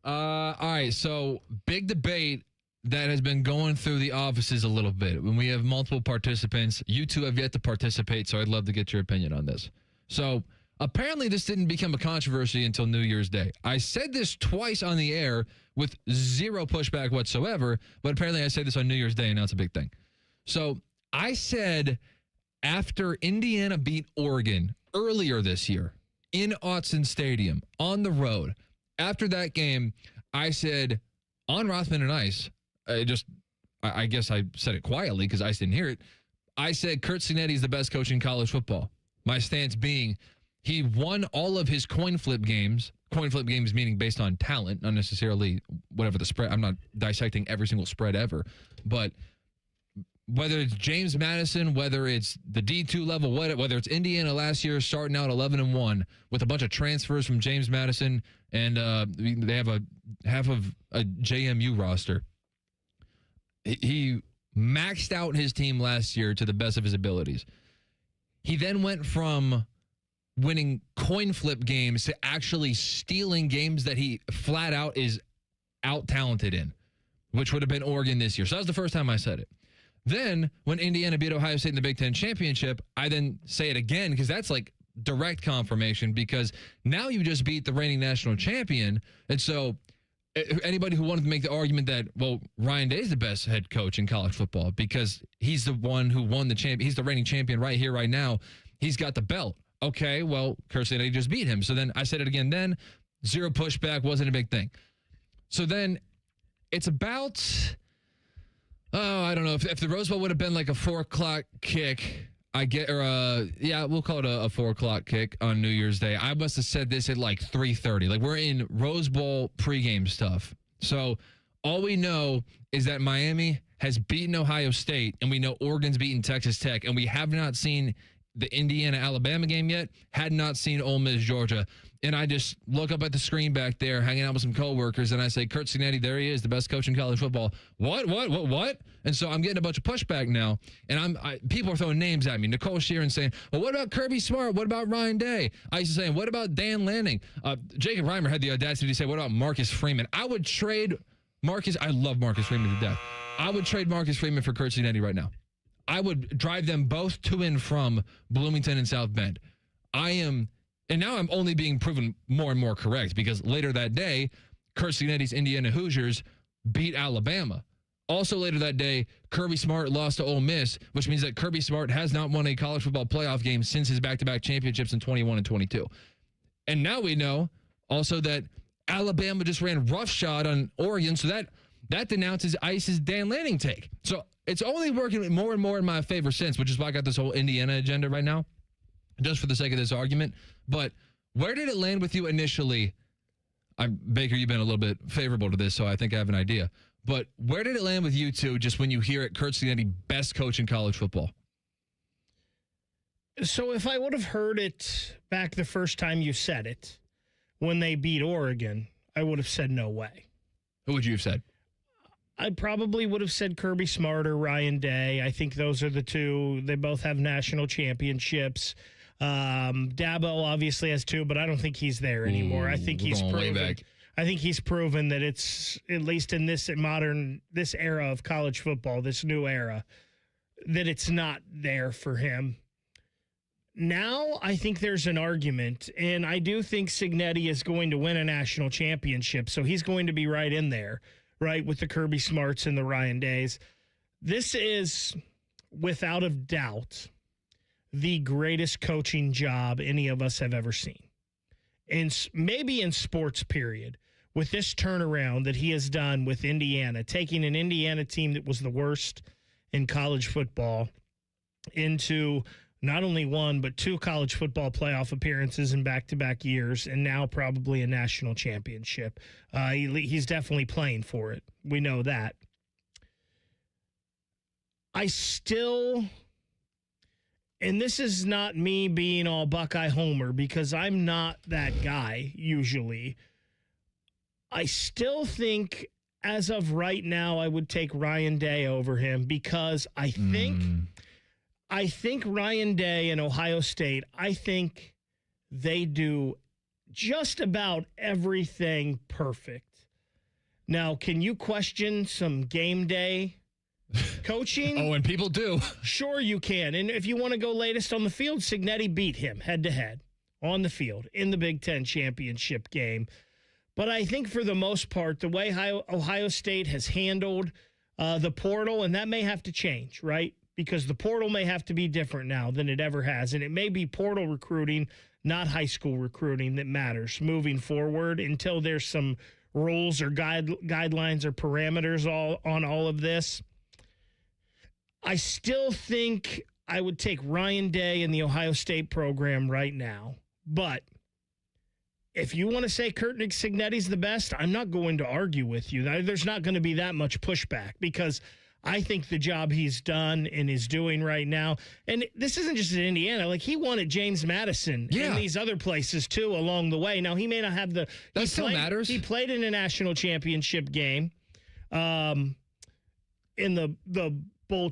All right, so big debate that has been going through the offices a little bit. When we have multiple participants, you two have yet to participate, so I'd love to get your opinion on this. So apparently this didn't become a controversy until New Year's Day. I said this twice on the air with zero pushback whatsoever, but apparently I said this on New Year's Day, and now it's a big thing. So I said after Indiana beat Oregon earlier this year in Autzen Stadium on the road, after that game, I said on Rothman and Ice, I guess I said it quietly because Ice didn't hear it. I said Kurt Cignetti is the best coach in college football. My stance being he won all of his coin flip games meaning based on talent, not necessarily whatever the spread. I'm not dissecting every single spread ever. But whether it's James Madison, whether it's the D2 level, whether it's Indiana last year starting out 11-1 with a bunch of transfers from James Madison, and they have a half of a JMU roster. He maxed out his team last year to the best of his abilities. He then went from winning coin flip games to actually stealing games that he flat out is out-talented in, which would have been Oregon this year. So that was the first time I said it. Then, when Indiana beat Ohio State in the Big Ten Championship, I then say it again because that's like direct confirmation because now you just beat the reigning national champion. And so anybody who wanted to make the argument that, well, Ryan Day is the best head coach in college football because he's the one who won the champion. He's the reigning champion right here, right now. He's got the belt. Okay, well, Kurt Cignetti just beat him. So then I said it again then. Zero pushback, wasn't a big thing. So then it's about, I don't know, if the Rose Bowl would have been like a 4 o'clock kick, we'll call it a 4 o'clock kick on New Year's Day. I must have said this at like 3:30. Like, we're in Rose Bowl pregame stuff. So all we know is that Miami has beaten Ohio State, and we know Oregon's beaten Texas Tech, and we have not seen the Indiana-Alabama game yet, had not seen Ole Miss, Georgia. And I just look up at the screen back there, hanging out with some coworkers, and I say, Kurt Cignetti, there he is, the best coach in college football. What? And so I'm getting a bunch of pushback now, and people are throwing names at me. Nicole Sheeran saying, well, what about Kirby Smart? What about Ryan Day? I used to say, what about Dan Lanning? Jacob Reimer had the audacity to say, what about Marcus Freeman? I would trade Marcus. I love Marcus Freeman to death. I would trade Marcus Freeman for Kurt Cignetti right now. I would drive them both to and from Bloomington and South Bend. And now I'm only being proven more and more correct, because later that day, Kurt Cignetti's Indiana Hoosiers beat Alabama. Also later that day, Kirby Smart lost to Ole Miss, which means that Kirby Smart has not won a college football playoff game since his back-to-back championships in 21 and 22. And now we know also that Alabama just ran roughshod on Oregon, so that denounces Ice's Dan Lanning take. So it's only working more and more in my favor since, which is why I got this whole Indiana agenda right now, just for the sake of this argument. But where did it land with you initially? Baker, you've been a little bit favorable to this, so I think I have an idea. But where did it land with you two just when you hear it, Kurt Cignetti, best coach in college football? So if I would have heard it back the first time you said it, when they beat Oregon, I would have said no way. Who would you have said? I probably would have said Kirby Smart or Ryan Day. I think those are the two. They both have national championships. Dabo obviously has two, but I don't think he's there anymore. I think he's proven. I think he's proven that it's, at least in this era of college football, this new era, that it's not there for him. Now I think there's an argument, and I do think Cignetti is going to win a national championship, so he's going to be right in there, right, with the Kirby Smarts and the Ryan Days. This is, without a doubt, the greatest coaching job any of us have ever seen. And maybe in sports, period, with this turnaround that he has done with Indiana, taking an Indiana team that was the worst in college football into not only one, but two college football playoff appearances in back-to-back years, and now probably a national championship. He's definitely playing for it. We know that. I still, and this is not me being all Buckeye Homer, because I'm not that guy usually. I still think, as of right now, I would take Ryan Day over him, because I think Ryan Day and Ohio State, I think they do just about everything perfect. Now, can you question some game day coaching? Oh, and people do. Sure you can. And if you want to go latest on the field, Cignetti beat him head-to-head on the field in the Big Ten championship game. But I think for the most part, the way Ohio State has handled the portal, and that may have to change, right? Because the portal may have to be different now than it ever has. And it may be portal recruiting, not high school recruiting, that matters moving forward until there's some rules or guidelines or parameters on all of this. I still think I would take Ryan Day in the Ohio State program right now. But if you want to say Kurt Cignetti's the best, I'm not going to argue with you. There's not going to be that much pushback, because I think the job he's done and is doing right now, and this isn't just in Indiana, like he won at James Madison and these other places too along the way. Now, he may not have the... That still matters. He played in a national championship game in the bowl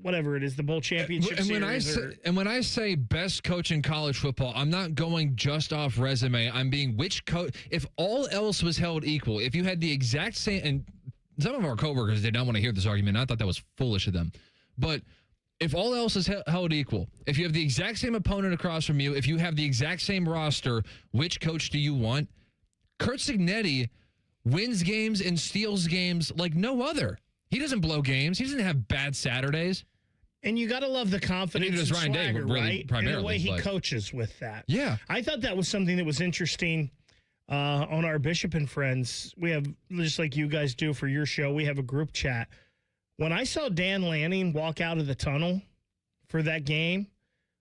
whatever it is, the bowl championship series. When I say best coach in college football, I'm not going just off resume. I'm being which coach, if all else was held equal, if you had the exact same, and some of our coworkers did not want to hear this argument. I thought that was foolish of them. But if all else is held equal, if you have the exact same opponent across from you, if you have the exact same roster, which coach do you want? Kurt Cignetti wins games and steals games like no other. He doesn't blow games. He doesn't have bad Saturdays. And you got to love the confidence and Ryan swagger, Day, really, right? primarily, and the way he coaches with that. Yeah. I thought that was something that was interesting on our Bishop and Friends. We have, just like you guys do for your show, we have a group chat. When I saw Dan Lanning walk out of the tunnel for that game,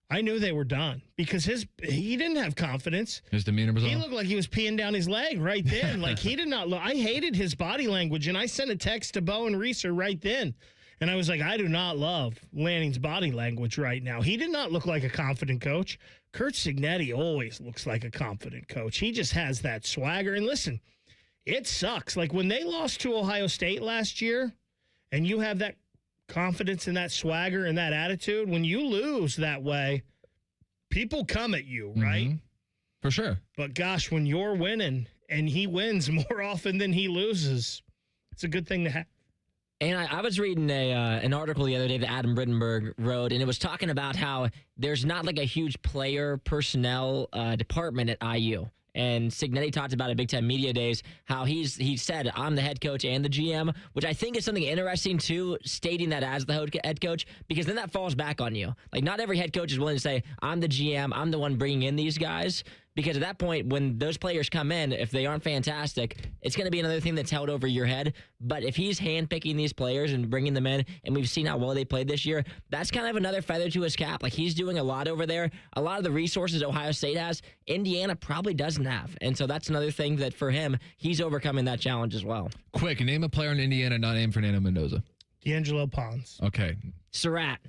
I knew they were done because he didn't have confidence. His demeanor was He off. looked like he was peeing down his leg right then. Like he did not look. I hated his body language, and I sent a text to Bo and Reeser right then. And I was like, I do not love Lanning's body language right now. He did not look like a confident coach. Kurt Cignetti always looks like a confident coach. He just has that swagger. And listen, it sucks. Like when they lost to Ohio State last year, and you have that confidence and that swagger and that attitude, when you lose that way, people come at you, right? Mm-hmm. For sure. But gosh, when you're winning and he wins more often than he loses, it's a good thing to have. And I was reading an article the other day that Adam Rittenberg wrote, and it was talking about how there's not like a huge player personnel department at IU. And Cignetti talked about at Big Ten Media Days how he said, I'm the head coach and the GM, which I think is something interesting, too, stating that as the head coach, because then that falls back on you. Like, not every head coach is willing to say, I'm the GM, I'm the one bringing in these guys. Because at that point, when those players come in, if they aren't fantastic, it's going to be another thing that's held over your head. But if he's handpicking these players and bringing them in, and we've seen how well they played this year, that's kind of another feather to his cap. Like, he's doing a lot over there. A lot of the resources Ohio State has, Indiana probably doesn't have. And so that's another thing that for him, he's overcoming that challenge as well. Quick, name a player in Indiana not named Fernando Mendoza. D'Angelo Pons. Okay. Surratt.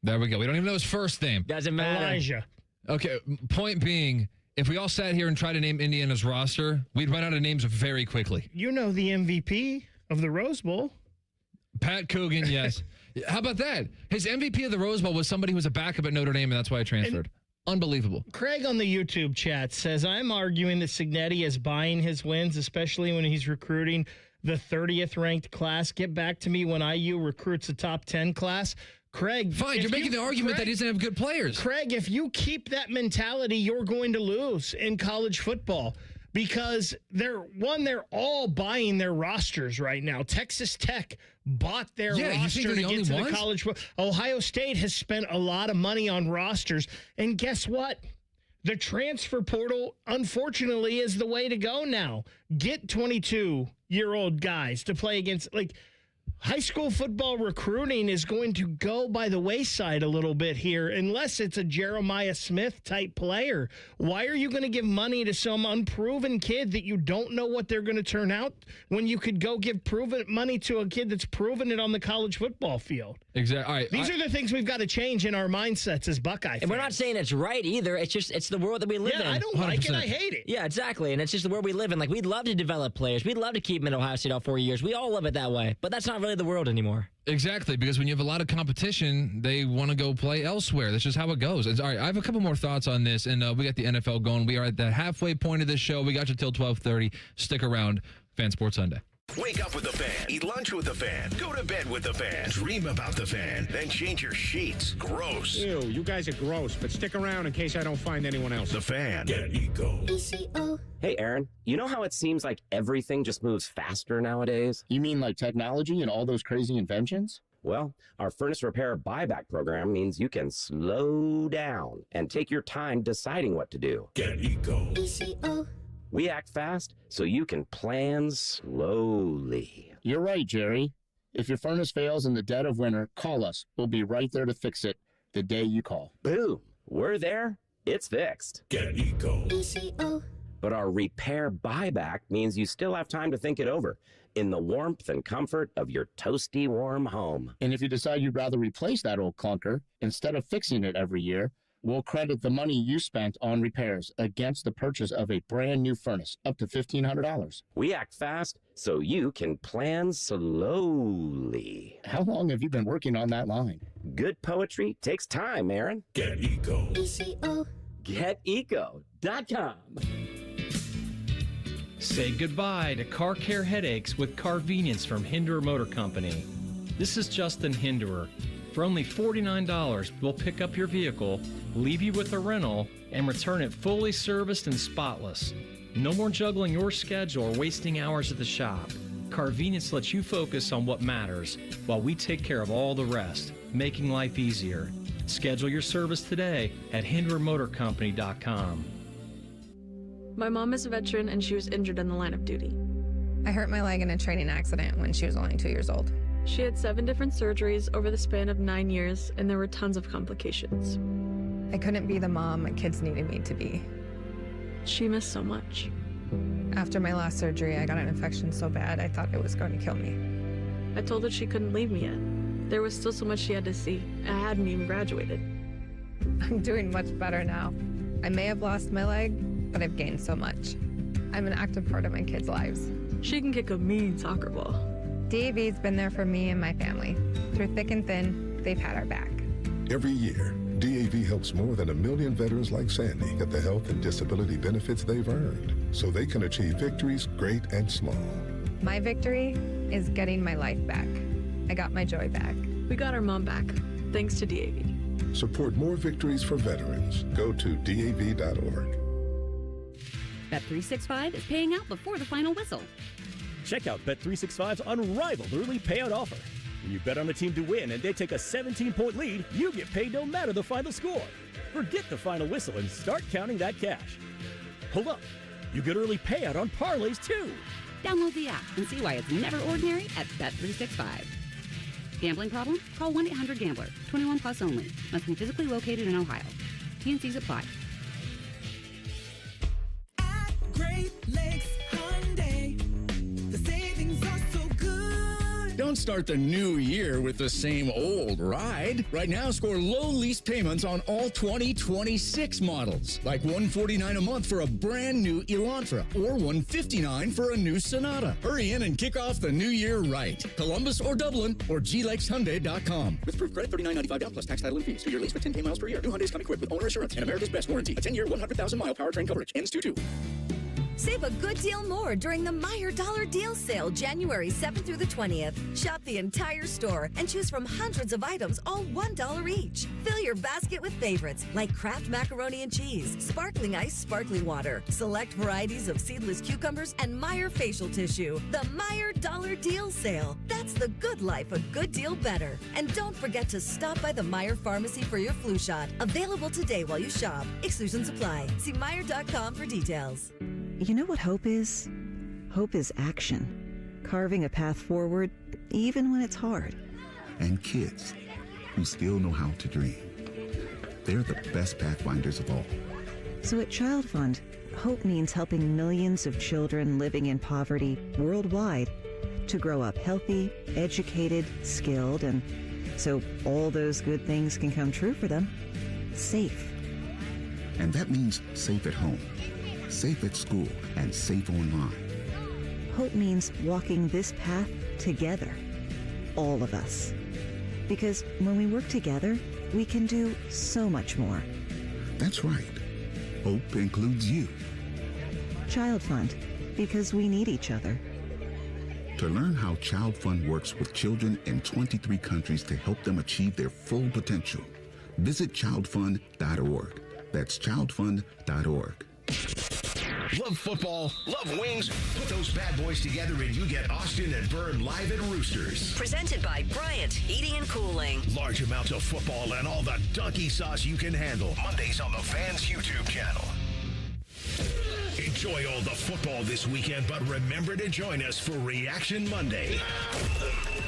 There we go. We don't even know his first name. Doesn't matter. Elijah. Okay, point being, if we all sat here and tried to name Indiana's roster, we'd run out of names very quickly. You know the MVP of the Rose Bowl. Pat Coogan, yes. How about that? His MVP of the Rose Bowl was somebody who was a backup at Notre Dame, and that's why I transferred. Unbelievable. Craig on the YouTube chat says, I'm arguing that Cignetti is buying his wins, especially when he's recruiting the 30th ranked class. Get back to me when IU recruits a top 10 class. Craig, fine, you're making the argument that he doesn't have good players. Craig, if you keep that mentality, you're going to lose in college football because they're all buying their rosters right now. Texas Tech bought their roster to get to the college. Ohio State has spent a lot of money on rosters, and guess what? The transfer portal, unfortunately, is the way to go now. Get 22-year-old guys to play against, high school football recruiting is going to go by the wayside a little bit here unless it's a Jeremiah Smith type player. Why are you going to give money to some unproven kid that you don't know what they're going to turn out when you could go give money to a kid that's proven it on the college football field? Exactly. All right, These are the things we've got to change in our mindsets as Buckeye fans. And we're not saying it's right either. It's the world that we live in. I don't 100%. like it. I hate it. Yeah, exactly. And it's just the world we live in. Like, we'd love to develop players. We'd love to keep them in Ohio State all 4 years. We all love it that way. But that's not really the world anymore. Exactly, because when you have a lot of competition, they want to go play elsewhere. That's just how it goes. All right, I have a couple more thoughts on this, and we got the NFL going. We are at the halfway point of this show. We got you till 12:30. Stick around. Fan Sports Sunday. Wake up with the Fan. Eat lunch with the Fan. Go to bed with the Fan. Dream about the Fan. Then change your sheets. Gross. Ew, you guys are gross, but stick around in case I don't find anyone else. The Fan. Get ego. Hey, Aaron, you know how it seems like everything just moves faster nowadays? You mean like technology and all those crazy inventions? Well, our furnace repair buyback program means you can slow down and take your time deciding what to do. Get ego. We act fast so you can plan slowly. You're right, Jerry. If your furnace fails in the dead of winter, call us. We'll be right there to fix it the day you call. Boom. We're there. It's fixed. Get ego. But our repair buyback means you still have time to think it over in the warmth and comfort of your toasty warm home. And if you decide you'd rather replace that old clunker, instead of fixing it every year, we'll credit the money you spent on repairs against the purchase of a brand new furnace, up to $1,500. We act fast so you can plan slowly. How long have you been working on that line? Good poetry takes time, Aaron. Get ego. GetEco.com. Say goodbye to car care headaches with Carvenience from Hinderer Motor Company. This is Justin Hinderer. For only $49, we'll pick up your vehicle, leave you with a rental, and return it fully serviced and spotless. No more juggling your schedule or wasting hours at the shop. Carvenience lets you focus on what matters while we take care of all the rest, making life easier. Schedule your service today at HindererMotorCompany.com. My mom is a veteran and she was injured in the line of duty. I hurt my leg in a training accident when she was only 2 years old. She had 7 different surgeries over the span of 9 years, and there were tons of complications. I couldn't be the mom my kids needed me to be. She missed so much. After my last surgery, I got an infection so bad I thought it was going to kill me. I told her she couldn't leave me yet. There was still so much she had to see. I hadn't even graduated. I'm doing much better now. I may have lost my leg, but I've gained so much. I'm an active part of my kids' lives. She can kick a mean soccer ball. DAV's been there for me and my family. Through thick and thin, they've had our back. Every year, DAV helps more than 1 million veterans like Sandy get the health and disability benefits they've earned so they can achieve victories great and small. My victory is getting my life back. I got my joy back. We got our mom back, thanks to DAV. Support more victories for veterans. Go to DAV.org. Bet365 is paying out before the final whistle. Check out Bet365's unrivaled early payout offer. When you bet on a team to win and they take a 17-point lead, you get paid no matter the final score. Forget the final whistle and start counting that cash. Hold up. You get early payout on parlays, too. Download the app and see why it's never ordinary at Bet365. Gambling problem? Call 1-800-GAMBLER. 21 plus only. Must be physically located in Ohio. T&Cs apply. Great Lakes Hyundai. The savings are so good. Don't start the new year with the same old ride. Right now, score low lease payments on all 2026 models, like $149 a month for a brand new Elantra or $159 for a new Sonata. Hurry in and kick off the new year right. Columbus or Dublin or glakeshyundai.com. With proof credit $39.95 down plus tax, title, and fees. 2-year lease with 10K miles per year. New Hyundais come equipped with owner assurance and America's best warranty. A 10-year, 100,000-mile powertrain coverage. Ends 2/2. Save a good deal more during the Meijer Dollar Deal Sale, January 7th through the 20th. Shop the entire store and choose from hundreds of items, all $1 each. Fill your basket with favorites like Kraft macaroni and cheese, sparkling ice, sparkling water, select varieties of seedless cucumbers, and Meijer facial tissue. The Meijer Dollar Deal Sale. That's the good life, a good deal better. And don't forget to stop by the Meijer Pharmacy for your flu shot. Available today while you shop. Exclusions apply. See Meijer.com for details. You know what hope is? Hope is action. Carving a path forward, even when it's hard. And kids who still know how to dream. They're the best pathfinders of all. So at Child Fund, hope means helping millions of children living in poverty worldwide to grow up healthy, educated, skilled, and so all those good things can come true for them. Safe. And that means safe at home, safe at school, and safe online. Hope means walking this path together, all of us. Because when we work together, we can do so much more. That's right. Hope includes you. Child Fund, because we need each other. To learn how Child Fund works with children in 23 countries to help them achieve their full potential, visit childfund.org. That's childfund.org. Love football, love wings? Put those bad boys together and you get Austin and Byrne live at Roosters. Presented by Bryant Heating and Cooling. Large amounts of football and all the donkey sauce you can handle. Mondays on the Fans YouTube channel. Enjoy all the football this weekend, but remember to join us for Reaction Monday.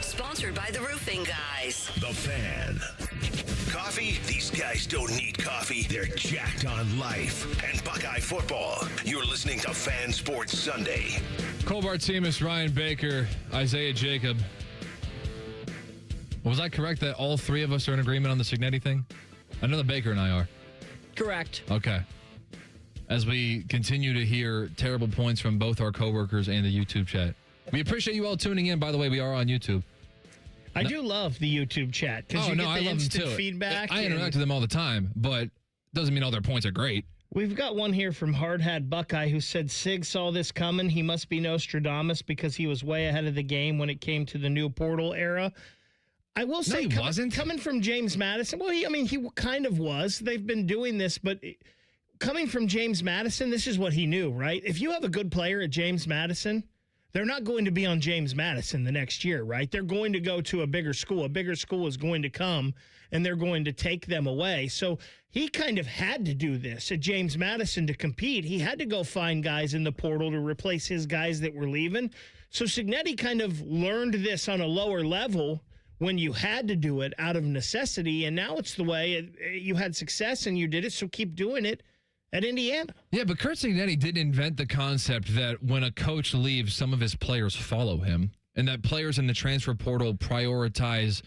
Sponsored by the Roofing Guys. The Fan. Coffee? These guys don't need coffee. They're jacked on life. And Buckeye football. You're listening to Fan Sports Sunday. Bartemes, Ryan Baker, Isaiah Jacob. Was I correct that all three of us are in agreement on the Cignetti thing? I know that Baker and I are. Correct. Okay. As we continue to hear terrible points from both our coworkers and the YouTube chat. We appreciate you all tuning in. By the way, we are on YouTube. I do love the YouTube chat because get the I love instant them too. feedback. I interact with them all the time, but doesn't mean all their points are great. We've got one here from Hard Hat Buckeye who said Sig saw this coming. He must be Nostradamus because he was way ahead of the game when it came to the new portal era. I will say, he wasn't. Coming from James Madison, well, he kind of was. They've been doing this, but coming from James Madison, this is what he knew, right? If you have a good player at James Madison, they're not going to be on James Madison the next year, right? They're going to go to a bigger school. A bigger school is going to come, and they're going to take them away. So he kind of had to do this at James Madison to compete. He had to go find guys in the portal to replace his guys that were leaving. So Cignetti kind of learned this on a lower level when you had to do it out of necessity, and now it's the way you had success and you did it, so keep doing it at Indiana. Yeah, but Kurt Cignetti did invent the concept that when a coach leaves, some of his players follow him, and that players in the transfer portal prioritize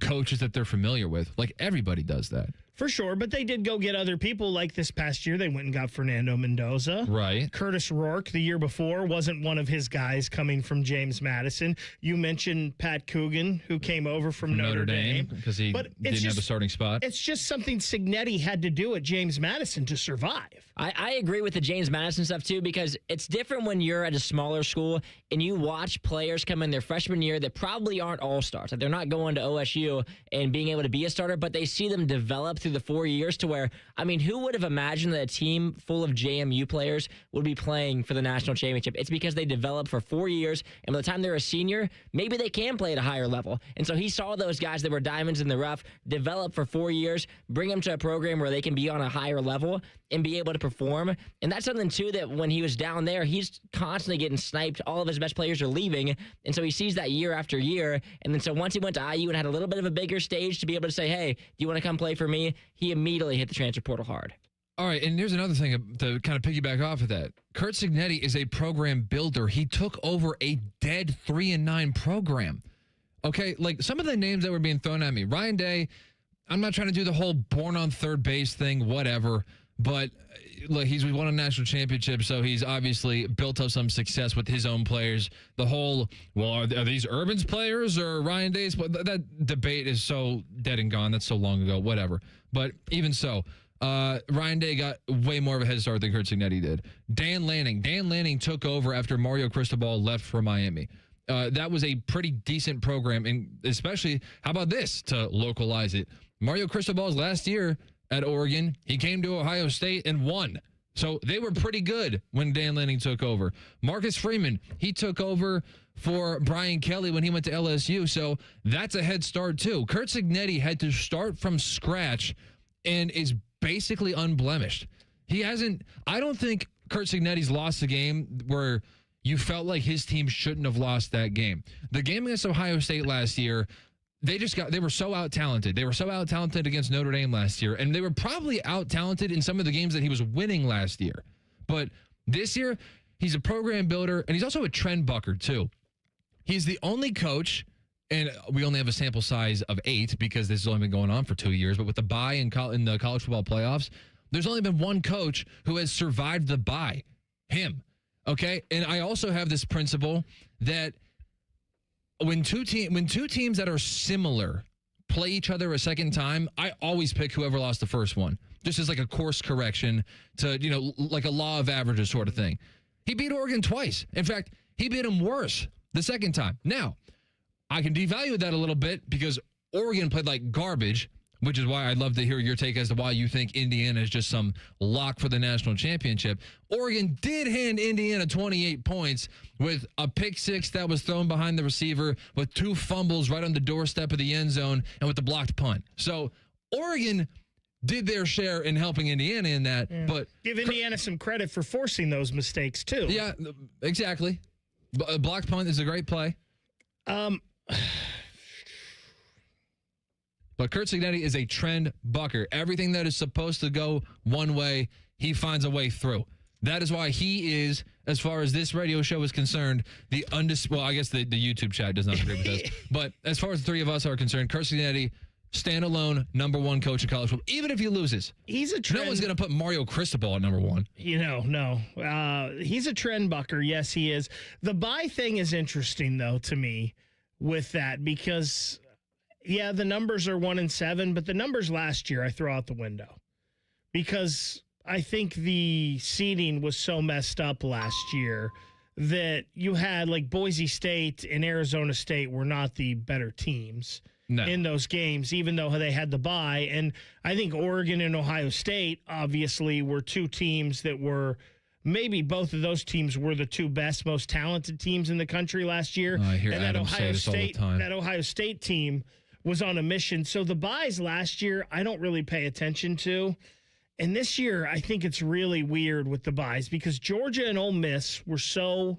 coaches that they're familiar with. Like, everybody does that. For sure, but they did go get other people. Like this past year, they went and got Fernando Mendoza. Right. Curtis Rourke the year before wasn't one of his guys coming from James Madison. You mentioned Pat Coogan, who came over from Notre Dame. Because he didn't have a starting spot. It's just something Cignetti had to do at James Madison to survive. I agree with the James Madison stuff, too, because it's different when you're at a smaller school and you watch players come in their freshman year that probably aren't all-stars. Like, they're not going to OSU and being able to be a starter, but they see them develop through the 4 years to where, I mean, who would have imagined that a team full of JMU players would be playing for the national championship? It's because they develop for 4 years, and by the time they're a senior, maybe they can play at a higher level. And so he saw those guys that were diamonds in the rough develop for 4 years, bring them to a program where they can be on a higher level and be able to perform. And that's something, too, that when he was down there, he's constantly getting sniped. All of his best players are leaving. And so he sees that year after year. And then so once he went to IU and had a little bit of a bigger stage to be able to say, hey, do you want to come play for me? He immediately hit the transfer portal hard. All right, and here's another thing to kind of piggyback off of that. Kurt Cignetti is a program builder. He took over a dead 3-9 program. Okay, like some of the names that were being thrown at me. Ryan Day, I'm not trying to do the whole born on third base thing, whatever. But look, he's won a national championship, so he's obviously built up some success with his own players. The whole, well, are these Urban's players or Ryan Day's? That debate is so dead and gone. That's so long ago, whatever. But even so, Ryan Day got way more of a head start than Kurt Cignetti did. Dan Lanning took over after Mario Cristobal left for Miami. That was a pretty decent program, and especially, how about this to localize it? Mario Cristobal's last year at Oregon, he came to Ohio State and won. So they were pretty good when Dan Lanning took over. Marcus Freeman, he took over for Brian Kelly when he went to LSU. So that's a head start too. Kurt Cignetti had to start from scratch and is basically unblemished. I don't think Kurt Cignetti's lost a game where you felt like his team shouldn't have lost that game. The game against Ohio State last year, they were so out-talented. They were so out-talented against Notre Dame last year, and they were probably out-talented in some of the games that he was winning last year. But this year, he's a program builder, and he's also a trend bucker, too. He's the only coach, and we only have a sample size of 8 because this has only been going on for 2 years, but with the bye in the college football playoffs, there's only been one coach who has survived the bye, him. Okay? And I also have this principle that when two teams that are similar play each other a second time, I always pick whoever lost the first one. Just as like a course correction to, like a law of averages sort of thing. He beat Oregon twice. In fact, he beat them worse the second time. Now, I can devalue that a little bit because Oregon played like garbage, which is why I'd love to hear your take as to why you think Indiana is just some lock for the national championship. Oregon did hand Indiana 28 points with a pick six that was thrown behind the receiver, with 2 fumbles right on the doorstep of the end zone, and with the blocked punt. So Oregon did their share in helping Indiana in that. Yeah. But give Indiana some credit for forcing those mistakes, too. Yeah, exactly. A blocked punt is a great play. But Kurt Cignetti is a trend bucker. Everything that is supposed to go one way, he finds a way through. That is why he is, as far as this radio show is concerned, well, I guess the YouTube chat does not agree with us. But as far as the 3 of us are concerned, Kurt Cignetti, standalone #1 coach in college football, even if he loses. He's a trend. No one's going to put Mario Cristobal at #1. No. He's a trend bucker. Yes, he is. The bye thing is interesting, though, to me with that because, yeah, the numbers are 1-7, but the numbers last year I throw out the window because I think the seeding was so messed up last year that you had like Boise State and Arizona State were not the better teams in those games, even though they had the bye. And I think Oregon and Ohio State obviously were 2 teams that were maybe both of those teams were the 2 best, most talented teams in the country last year. I hear and Adam say this all the time. That Ohio State team was on a mission. So the buys last year, I don't really pay attention to. And this year, I think it's really weird with the buys because Georgia and Ole Miss were so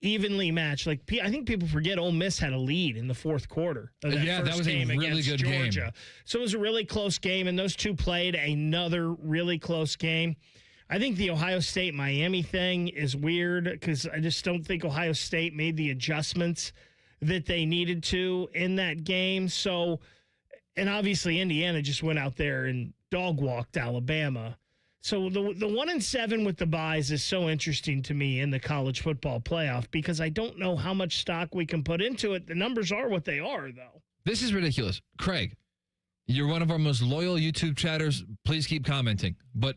evenly matched. Like, I think people forget Ole Miss had a lead in the fourth quarter of that that was a really good Georgia. game. So it was a really close game, and those two played another really close game. I think the Ohio State-Miami thing is weird because I just don't think Ohio State made the adjustments that they needed to in that game. So, and obviously Indiana just went out there and dog-walked Alabama. So the 1-7 with the buys is so interesting to me in the college football playoff because I don't know how much stock we can put into it. The numbers are what they are, though. This is ridiculous. Craig, you're one of our most loyal YouTube chatters. Please keep commenting, but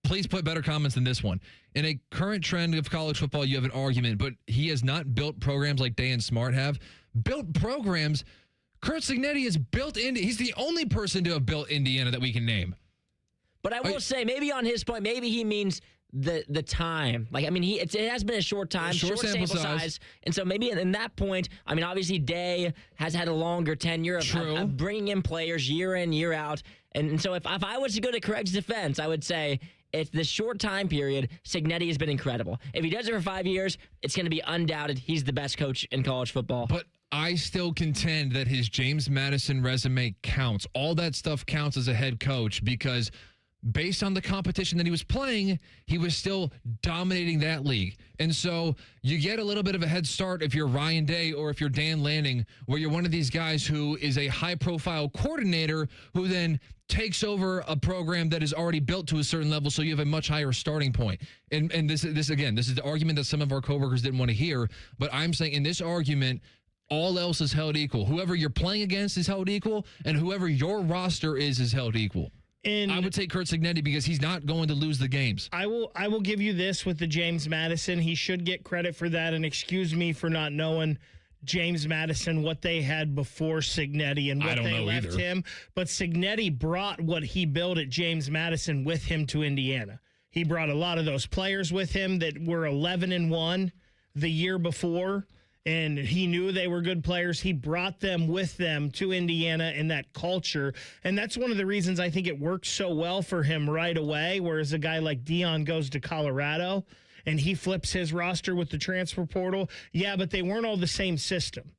please put better comments than this one. In a current trend of college football, you have an argument, but he has not built programs like Day and Smart have. Built programs. Kurt Cignetti has built he's the only person to have built Indiana that we can name. But I will say, maybe on his point, maybe he means the time. Like, I mean, it has been a short time, short sample size. And so maybe in that point, I mean, obviously Day has had a longer tenure of bringing in players year in, year out. And so if I was to go to Craig's defense, I would say it's the short time period. Cignetti has been incredible. If he does it for 5 years, it's going to be undoubted he's the best coach in college football. But I still contend that his James Madison resume counts. All that stuff counts as a head coach because based on the competition that he was playing, he was still dominating that league. And so you get a little bit of a head start if you're Ryan Day or if you're Dan Lanning, where you're one of these guys who is a high-profile coordinator who then takes over a program that is already built to a certain level, so you have a much higher starting point. And this is the argument that some of our coworkers didn't want to hear, but I'm saying in this argument, all else is held equal. Whoever you're playing against is held equal, and whoever your roster is held equal. And I would take Kurt Cignetti because he's not going to lose the games. I will give you this with the James Madison. He should get credit for that, and excuse me for not knowing James Madison, what they had before Cignetti and what they left him. But Cignetti brought what he built at James Madison with him to Indiana. He brought a lot of those players with him that were 11-1 the year before, and he knew they were good players. He brought them with them to Indiana in that culture, and that's one of the reasons I think it worked so well for him right away, whereas a guy like Dion goes to Colorado, and he flips his roster with the transfer portal. Yeah, but they weren't all the same system.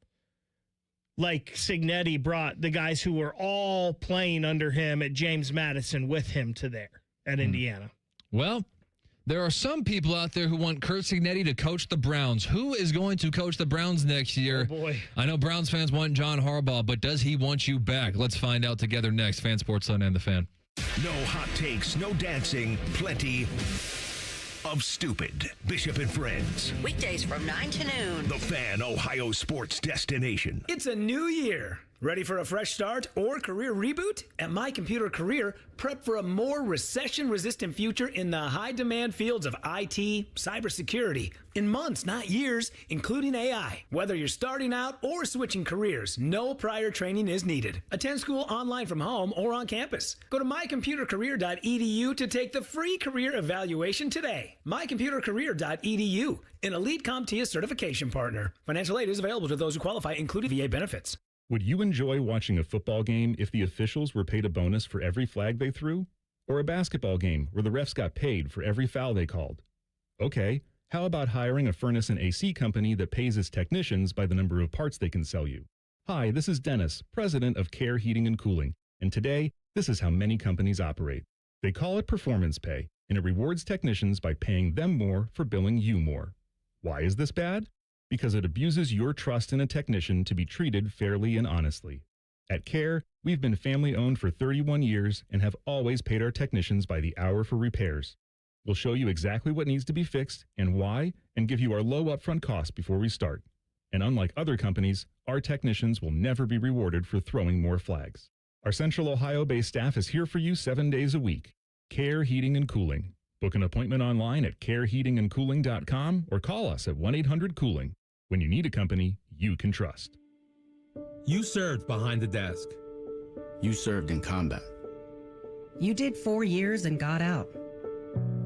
Like Cignetti brought the guys who were all playing under him at James Madison with him to there at Indiana. Well, there are some people out there who want Kurt Cignetti to coach the Browns. Who is going to coach the Browns next year? Oh, boy. I know Browns fans want John Harbaugh, but does he want you back? Let's find out together next. Fan Sports Sunday and the Fan. No hot takes, no dancing, plenty of stupid. Bishop and Friends. Weekdays from 9 to noon. The Fan, Ohio sports destination. It's a new year. Ready for a fresh start or career reboot? At My Computer Career, prep for a more recession-resistant future in the high-demand fields of IT, cybersecurity, in months, not years, including AI. Whether you're starting out or switching careers, no prior training is needed. Attend school online from home or on campus. Go to mycomputercareer.edu to take the free career evaluation today. mycomputercareer.edu, an Elite CompTIA certification partner. Financial aid is available to those who qualify, including VA benefits. Would you enjoy watching a football game if the officials were paid a bonus for every flag they threw? Or a basketball game where the refs got paid for every foul they called? Okay, how about hiring a furnace and AC company that pays its technicians by the number of parts they can sell you? Hi, this is Dennis, president of Care Heating and Cooling, and today, this is how many companies operate. They call it performance pay, and it rewards technicians by paying them more for billing you more. Why is this bad? Because it abuses your trust in a technician to be treated fairly and honestly. At Care, we've been family-owned for 31 years and have always paid our technicians by the hour for repairs. We'll show you exactly what needs to be fixed and why, and give you our low upfront cost before we start. And unlike other companies, our technicians will never be rewarded for throwing more flags. Our Central Ohio-based staff is here for you 7 days a week. Care Heating and Cooling. Book an appointment online at careheatingandcooling.com or call us at 1-800-COOLING. When you need a company you can trust. You served behind the desk. You served in combat. You did 4 years and got out.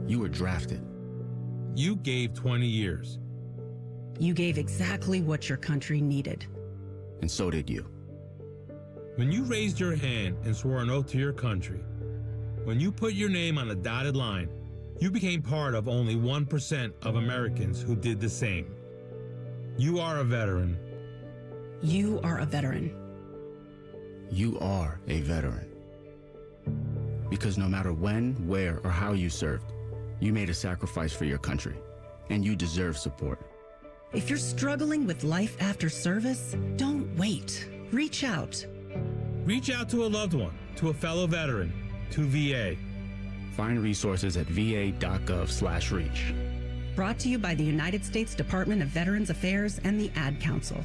You were drafted. You gave 20 years. You gave exactly what your country needed. And so did you. When you raised your hand and swore an oath to your country, when you put your name on a dotted line, you became part of only 1% of Americans who did the same. You are a veteran. You are a veteran. You are a veteran. Because no matter when, where, or how you served, you made a sacrifice for your country, and you deserve support. If you're struggling with life after service, don't wait. Reach out. Reach out to a loved one, to a fellow veteran, to VA. Find resources at va.gov/reach. Brought to you by the United States Department of Veterans Affairs and the Ad Council.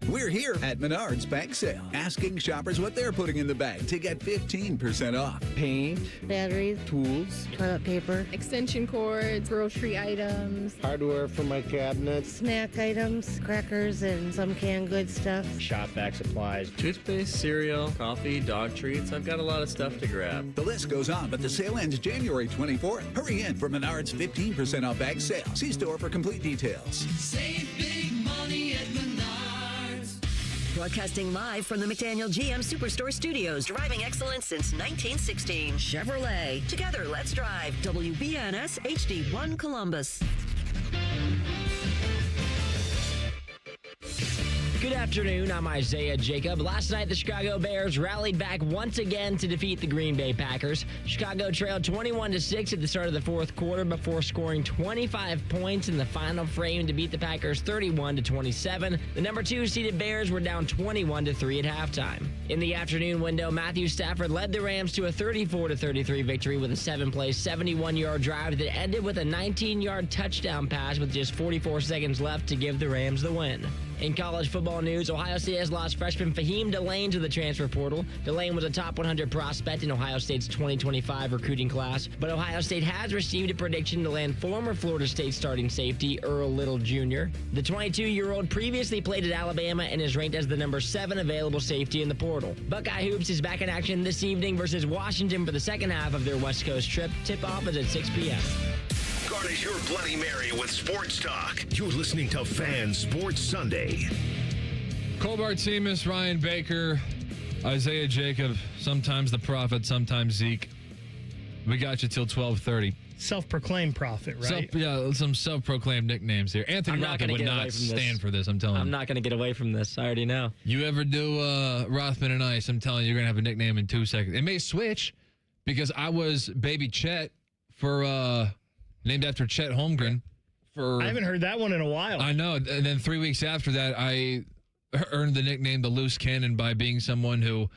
We're here at Menards Bag Sale, asking shoppers what they're putting in the bag to get 15% off. Paint, batteries, tools, toilet paper, extension cords, grocery items, hardware for my cabinets, snack items, crackers, and some canned goods stuff. Shop vac supplies, toothpaste, cereal, coffee, dog treats. I've got a lot of stuff to grab. The list goes on, but the sale ends January 24th. Hurry in for Menards 15% off bag sale. See store for complete details. Save big money at Menards. Broadcasting live from the McDaniel GM Superstore Studios. Driving excellence since 1916. Chevrolet. Together, let's drive. WBNS HD1 Columbus. Good afternoon, I'm Isaiah Jacob. Last night, the Chicago Bears rallied back once again to defeat the Green Bay Packers. Chicago trailed 21-6 at the start of the fourth quarter before scoring 25 points in the final frame to beat the Packers 31-27. The number 2 seeded Bears were down 21-3 at halftime. In the afternoon window, Matthew Stafford led the Rams to a 34-33 victory with a 7-play, 71-yard drive that ended with a 19-yard touchdown pass with just 44 seconds left to give the Rams the win. In college football news, Ohio State has lost freshman Fahim Delane to the transfer portal. Delane was a top 100 prospect in Ohio State's 2025 recruiting class, but Ohio State has received a prediction to land former Florida State starting safety Earl Little Jr. The 22-year-old previously played at Alabama and is ranked as the number 7 available safety in the portal. Buckeye Hoops is back in action this evening versus Washington for the second half of their West Coast trip. Tip-off is at 6 p.m. Garnish your Bloody Mary with sports talk. You're listening to Fan Sports Sunday. Bartemes, Ryan Baker, Isaiah Jacob, sometimes the prophet, sometimes Zeke. We got you till 12:30. Self-proclaimed prophet, right? Some self-proclaimed nicknames here. Anthony Rocket would not stand for this, I'm telling you. I'm not going to get away from this. I already know. You ever do Rothman and Ice, I'm telling you, you're going to have a nickname in 2 seconds. It may switch because I was Baby Chet for... named after Chet Holmgren. I haven't heard that one in a while. I know. And then 3 weeks after that, I earned the nickname the Loose Cannon by being someone who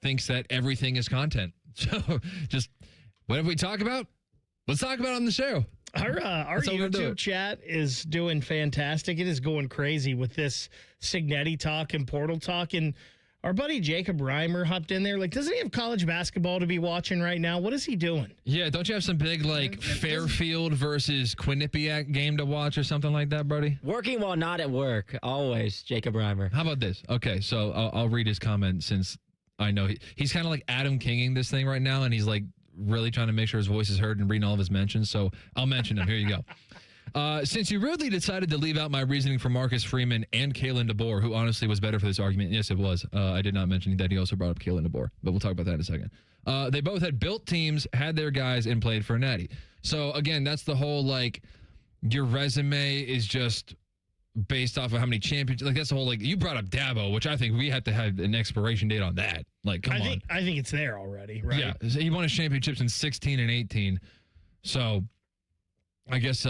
thinks that everything is content. So just whatever we talk about, let's talk about it on the show. Our YouTube chat is doing fantastic. It is going crazy with this Cignetti talk and portal talk. And our buddy Jacob Reimer hopped in there. Like, doesn't he have college basketball to be watching right now? What is he doing? Yeah, don't you have some big, Fairfield versus Quinnipiac game to watch or something like that, Brody? Working while not at work. Always, Jacob Reimer. How about this? Okay, so I'll read his comment since I know he's kind of like Adam Kinging this thing right now, and he's, really trying to make sure his voice is heard and reading all of his mentions, so I'll mention him. Here you go. Since you rudely decided to leave out my reasoning for Marcus Freeman and Kalen DeBoer, who honestly was better for this argument. Yes, it was. I did not mention that he also brought up Kalen DeBoer, but we'll talk about that in a second. They both had built teams, had their guys, and played for a natty. So, again, that's the whole, your resume is just based off of how many championships. That's the whole, you brought up Dabo, which I think we had to have an expiration date on that. Come on. I think it's there already, right? Yeah. So he won his championships in 16 and 18. So... I guess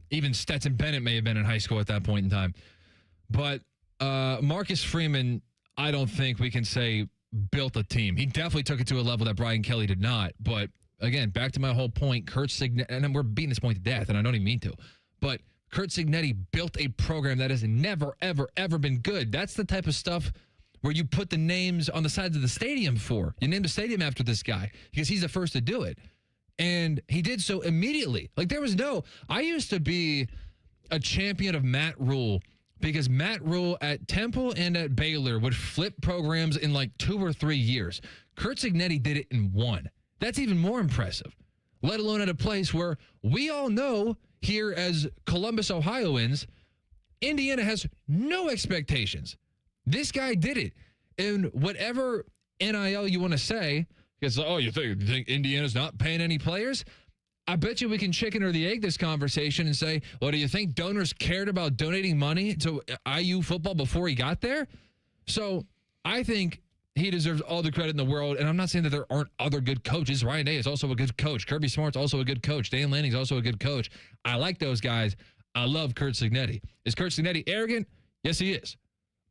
even Stetson Bennett may have been in high school at that point in time. But Marcus Freeman, I don't think we can say built a team. He definitely took it to a level that Brian Kelly did not. But, again, back to my whole point, Kurt Cignetti, and we're beating this point to death, and I don't even mean to. But Kurt Cignetti built a program that has never, ever, ever been good. That's the type of stuff where you put the names on the sides of the stadium for. You named the stadium after this guy because he's the first to do it. And he did so immediately. I used to be a champion of Matt Rule because Matt Rule at Temple and at Baylor would flip programs in 2 or 3 years. Kurt Cignetti did it in 1. That's even more impressive, let alone at a place where we all know here as Columbus, Ohioans, Indiana has no expectations. This guy did it. And whatever NIL you want to say, because, you think Indiana's not paying any players? I bet you we can chicken or the egg this conversation and say, well, do you think donors cared about donating money to IU football before he got there? So I think he deserves all the credit in the world. And I'm not saying that there aren't other good coaches. Ryan Day is also a good coach. Kirby Smart's also a good coach. Dan Lanning's also a good coach. I like those guys. I love Kurt Cignetti. Is Kurt Cignetti arrogant? Yes, he is.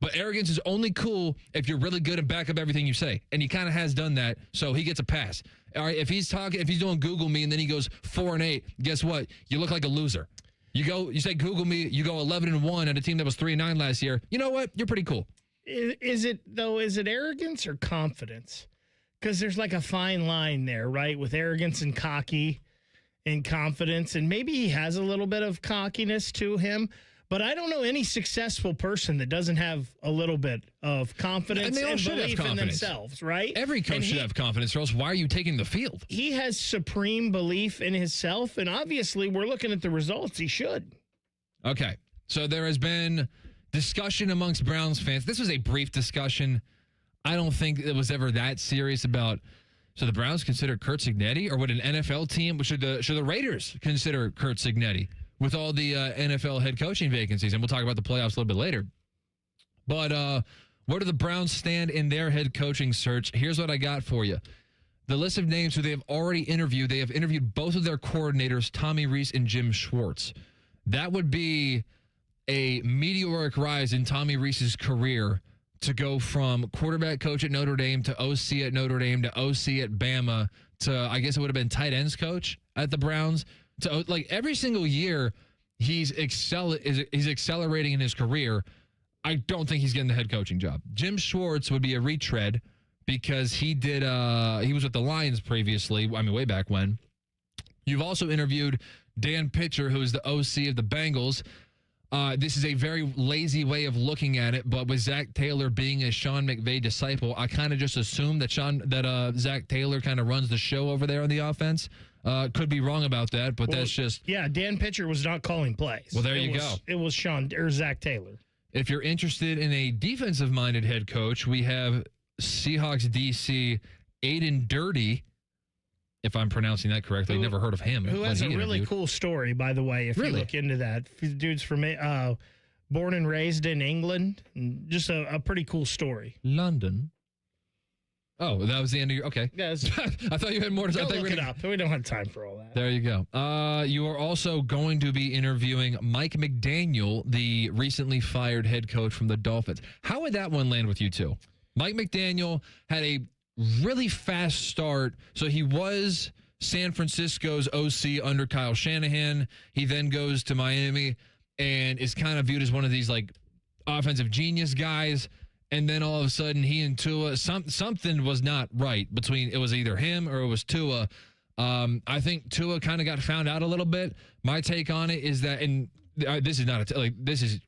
But arrogance is only cool if you're really good and back up everything you say. And he kind of has done that, so he gets a pass. All right, if he's doing Google me and then he goes 4-8, guess what? You look like a loser. You say Google me, you go 11-1 at a team that was 3-9 last year. You know what? You're pretty cool. Is it arrogance or confidence? Because there's like a fine line there, right? With arrogance and cocky and confidence. And maybe he has a little bit of cockiness to him. But I don't know any successful person that doesn't have a little bit of confidence and belief in themselves, right? Every coach should have confidence, or else why are you taking the field? He has supreme belief in himself, and obviously we're looking at the results. He should. Okay, so there has been discussion amongst Browns fans. This was a brief discussion. I don't think it was ever that serious about, so the Browns consider Kurt Cignetti, or would an NFL team, should the Raiders consider Kurt Cignetti? With all the NFL head coaching vacancies, and we'll talk about the playoffs a little bit later. But where do the Browns stand in their head coaching search? Here's what I got for you. The list of names who they have already interviewed, they have interviewed both of their coordinators, Tommy Rees and Jim Schwartz. That would be a meteoric rise in Tommy Rees's career to go from quarterback coach at Notre Dame to OC at Notre Dame to OC at Bama to, I guess it would have been tight ends coach at the Browns. So, like, every single year, he's accelerating in his career. I don't think he's getting the head coaching job. Jim Schwartz would be a retread because he was with the Lions previously, I mean, way back when. You've also interviewed Dan Pitcher, who is the OC of the Bengals. This is a very lazy way of looking at it, but with Zach Taylor being a Sean McVay disciple, I kind of just assume that Zach Taylor kind of runs the show over there on the offense. Could be wrong about that, but that's just... Yeah, Dan Pitcher was not calling plays. Well, there you go. It was Zach Taylor. If you're interested in a defensive-minded head coach, we have Seahawks DC Aiden Dirty, if I'm pronouncing that correctly. Never heard of him. Who has a really cool story, by the way, if you look into that. Dude's from born and raised in England. Just a pretty cool story. London. Oh, that was the end of your... Okay. Yes. I thought you had more to say. Look it up. We don't have time for all that. There you go. You are also going to be interviewing Mike McDaniel, the recently fired head coach from the Dolphins. How would that one land with you two? Mike McDaniel had a really fast start. So he was San Francisco's OC under Kyle Shanahan. He then goes to Miami and is kind of viewed as one of these like offensive genius guys. And then all of a sudden, he and Tua, something was not right between, it was either him or it was Tua. I think Tua kind of got found out a little bit. My take on it is that, and this is not this is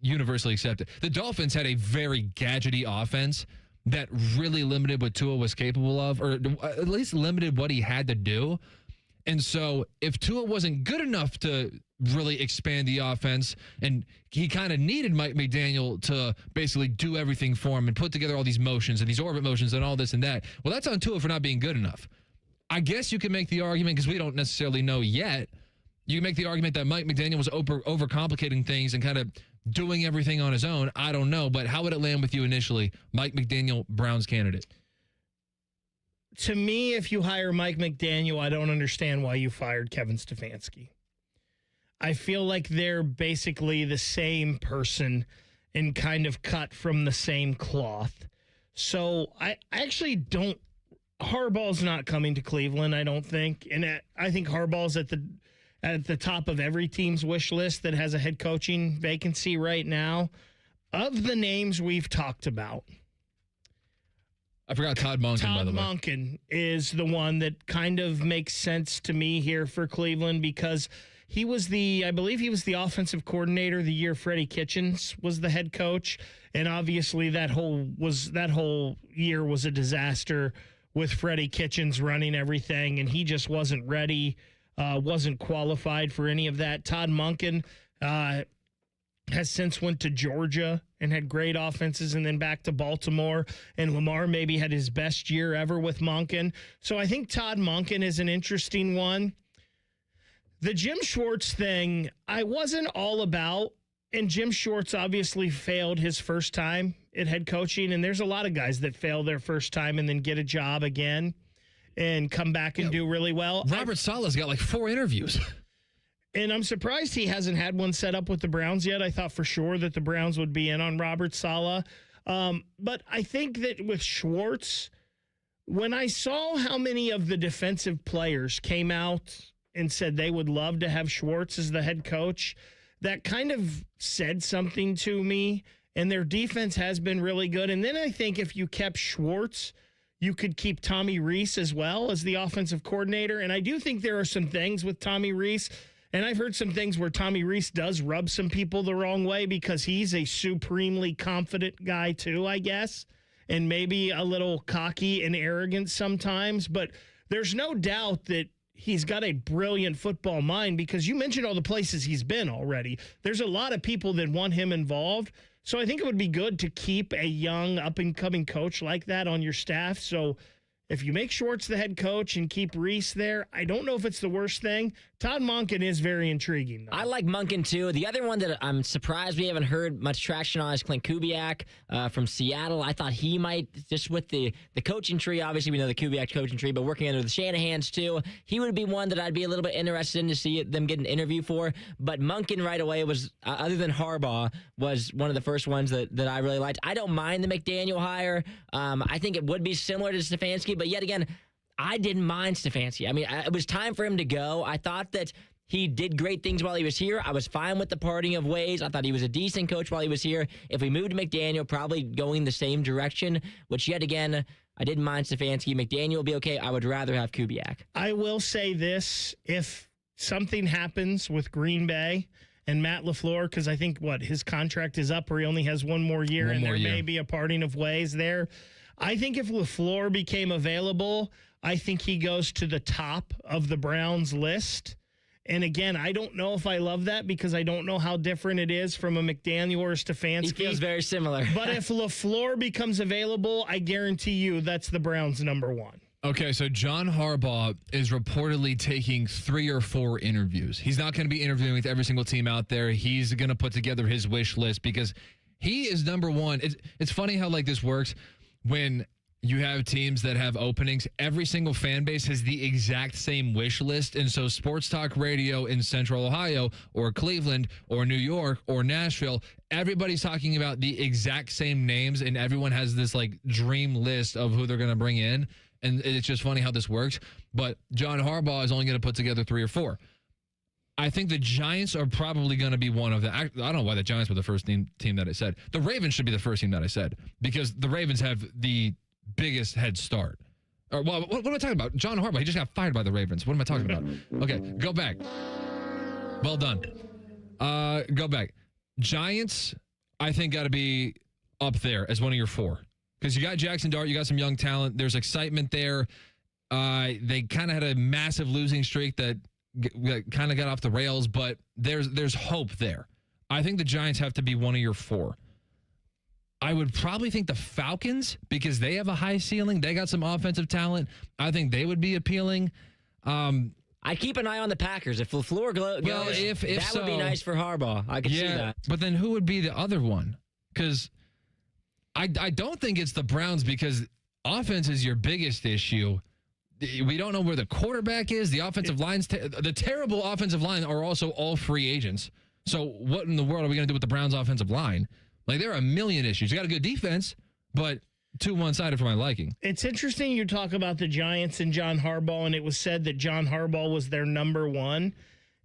universally accepted. The Dolphins had a very gadgety offense that really limited what Tua was capable of, or at least limited what he had to do. And so if Tua wasn't good enough to really expand the offense, and he kind of needed Mike McDaniel to basically do everything for him and put together all these motions and these orbit motions and all this and that. Well, that's on Tua for not being good enough. I guess you can make the argument, because we don't necessarily know yet, you can make the argument that Mike McDaniel was overcomplicating things and kind of doing everything on his own. I don't know, but how would it land with you initially? Mike McDaniel, Browns candidate. To me, if you hire Mike McDaniel, I don't understand why you fired Kevin Stefanski. I feel like they're basically the same person and kind of cut from the same cloth. So I actually don't. Harbaugh's not coming to Cleveland, I don't think. And I think Harbaugh's at the top of every team's wish list that has a head coaching vacancy right now. Of the names we've talked about, I forgot Todd Monken, by the way. Todd Monken is the one that kind of makes sense to me here for Cleveland, because he was I believe he was the offensive coordinator the year Freddie Kitchens was the head coach. And obviously that whole year was a disaster with Freddie Kitchens running everything, and he just wasn't ready, wasn't qualified for any of that. Todd Monken has since went to Georgia and had great offenses, and then back to Baltimore. And Lamar maybe had his best year ever with Monken. So I think Todd Monken is an interesting one. The Jim Schwartz thing, I wasn't all about, and Jim Schwartz obviously failed his first time at head coaching, and there's a lot of guys that fail their first time and then get a job again and come back and do really well. Robert Saleh's got like 4 interviews. And I'm surprised he hasn't had one set up with the Browns yet. I thought for sure that the Browns would be in on Robert Saleh. But I think that with Schwartz, when I saw how many of the defensive players came out and said they would love to have Schwartz as the head coach, that kind of said something to me. And their defense has been really good. And then I think if you kept Schwartz, you could keep Tommy Rees as well as the offensive coordinator. And I do think there are some things with Tommy Rees. And I've heard some things where Tommy Rees does rub some people the wrong way because he's a supremely confident guy too, I guess. And maybe a little cocky and arrogant sometimes. But there's no doubt that he's got a brilliant football mind because you mentioned all the places he's been already. There's a lot of people that want him involved. So I think it would be good to keep a young up-and-coming coach like that on your staff. So if you make Schwartz the head coach and keep Rees there, I don't know if it's the worst thing. Todd Monken is very intriguing, though. I like Monken, too. The other one that I'm surprised we haven't heard much traction on is Clint Kubiak from Seattle. I thought he might, just with the coaching tree, obviously we know the Kubiak coaching tree, but working under the Shanahans, too, he would be one that I'd be a little bit interested in to see them get an interview for. But Monken right away was, other than Harbaugh, was one of the first ones that I really liked. I don't mind the McDaniel hire. I think it would be similar to Stefanski, but yet again, I didn't mind Stefanski. I mean, it was time for him to go. I thought that he did great things while he was here. I was fine with the parting of ways. I thought he was a decent coach while he was here. If we moved to McDaniel, probably going the same direction, which yet again, I didn't mind Stefanski. McDaniel will be okay. I would rather have Kubiak. I will say this. If something happens with Green Bay and Matt LaFleur, because I think, his contract is up or he only has one more year and there may be a parting of ways there. I think if LaFleur became available, I think he goes to the top of the Browns list. And again, I don't know if I love that because I don't know how different it is from a McDaniel or a Stefanski. He feels very similar. But if LaFleur becomes available, I guarantee you that's the Browns' number one. Okay, so John Harbaugh is reportedly taking 3 or 4 interviews. He's not going to be interviewing with every single team out there. He's going to put together his wish list because he is number one. It's funny how this works when you have teams that have openings. Every single fan base has the exact same wish list. And so sports talk radio in Central Ohio or Cleveland or New York or Nashville, everybody's talking about the exact same names and everyone has this dream list of who they're going to bring in. And it's just funny how this works. But John Harbaugh is only going to put together 3 or 4. I think the Giants are probably going to be one of them. I don't know why the Giants were the first team that I said. The Ravens should be the first team that I said because the Ravens have the biggest head start. Or, well, what am I talking about? John Harbaugh, he just got fired by the Ravens. What am I talking about? Okay, go back. Well done. Go back. Giants, I think, got to be up there as one of your 4. Because you got Jackson Dart, you got some young talent. There's excitement there. They kind of had a massive losing streak that kind of got off the rails, but there's hope there. I think the Giants have to be one of your 4. I would probably think the Falcons, because they have a high ceiling. They got some offensive talent. I think they would be appealing. I'd keep an eye on the Packers. If LaFleur goes, if that so, would be nice for Harbaugh. I could see that. But then who would be the other one? Because I don't think it's the Browns because offense is your biggest issue. We don't know where the quarterback is. The offensive line's the terrible offensive line are also all free agents. So what in the world are we going to do with the Browns' offensive line? There are a million issues. You got a good defense, but too one-sided for my liking. It's interesting you talk about the Giants and John Harbaugh, and it was said that John Harbaugh was their number 1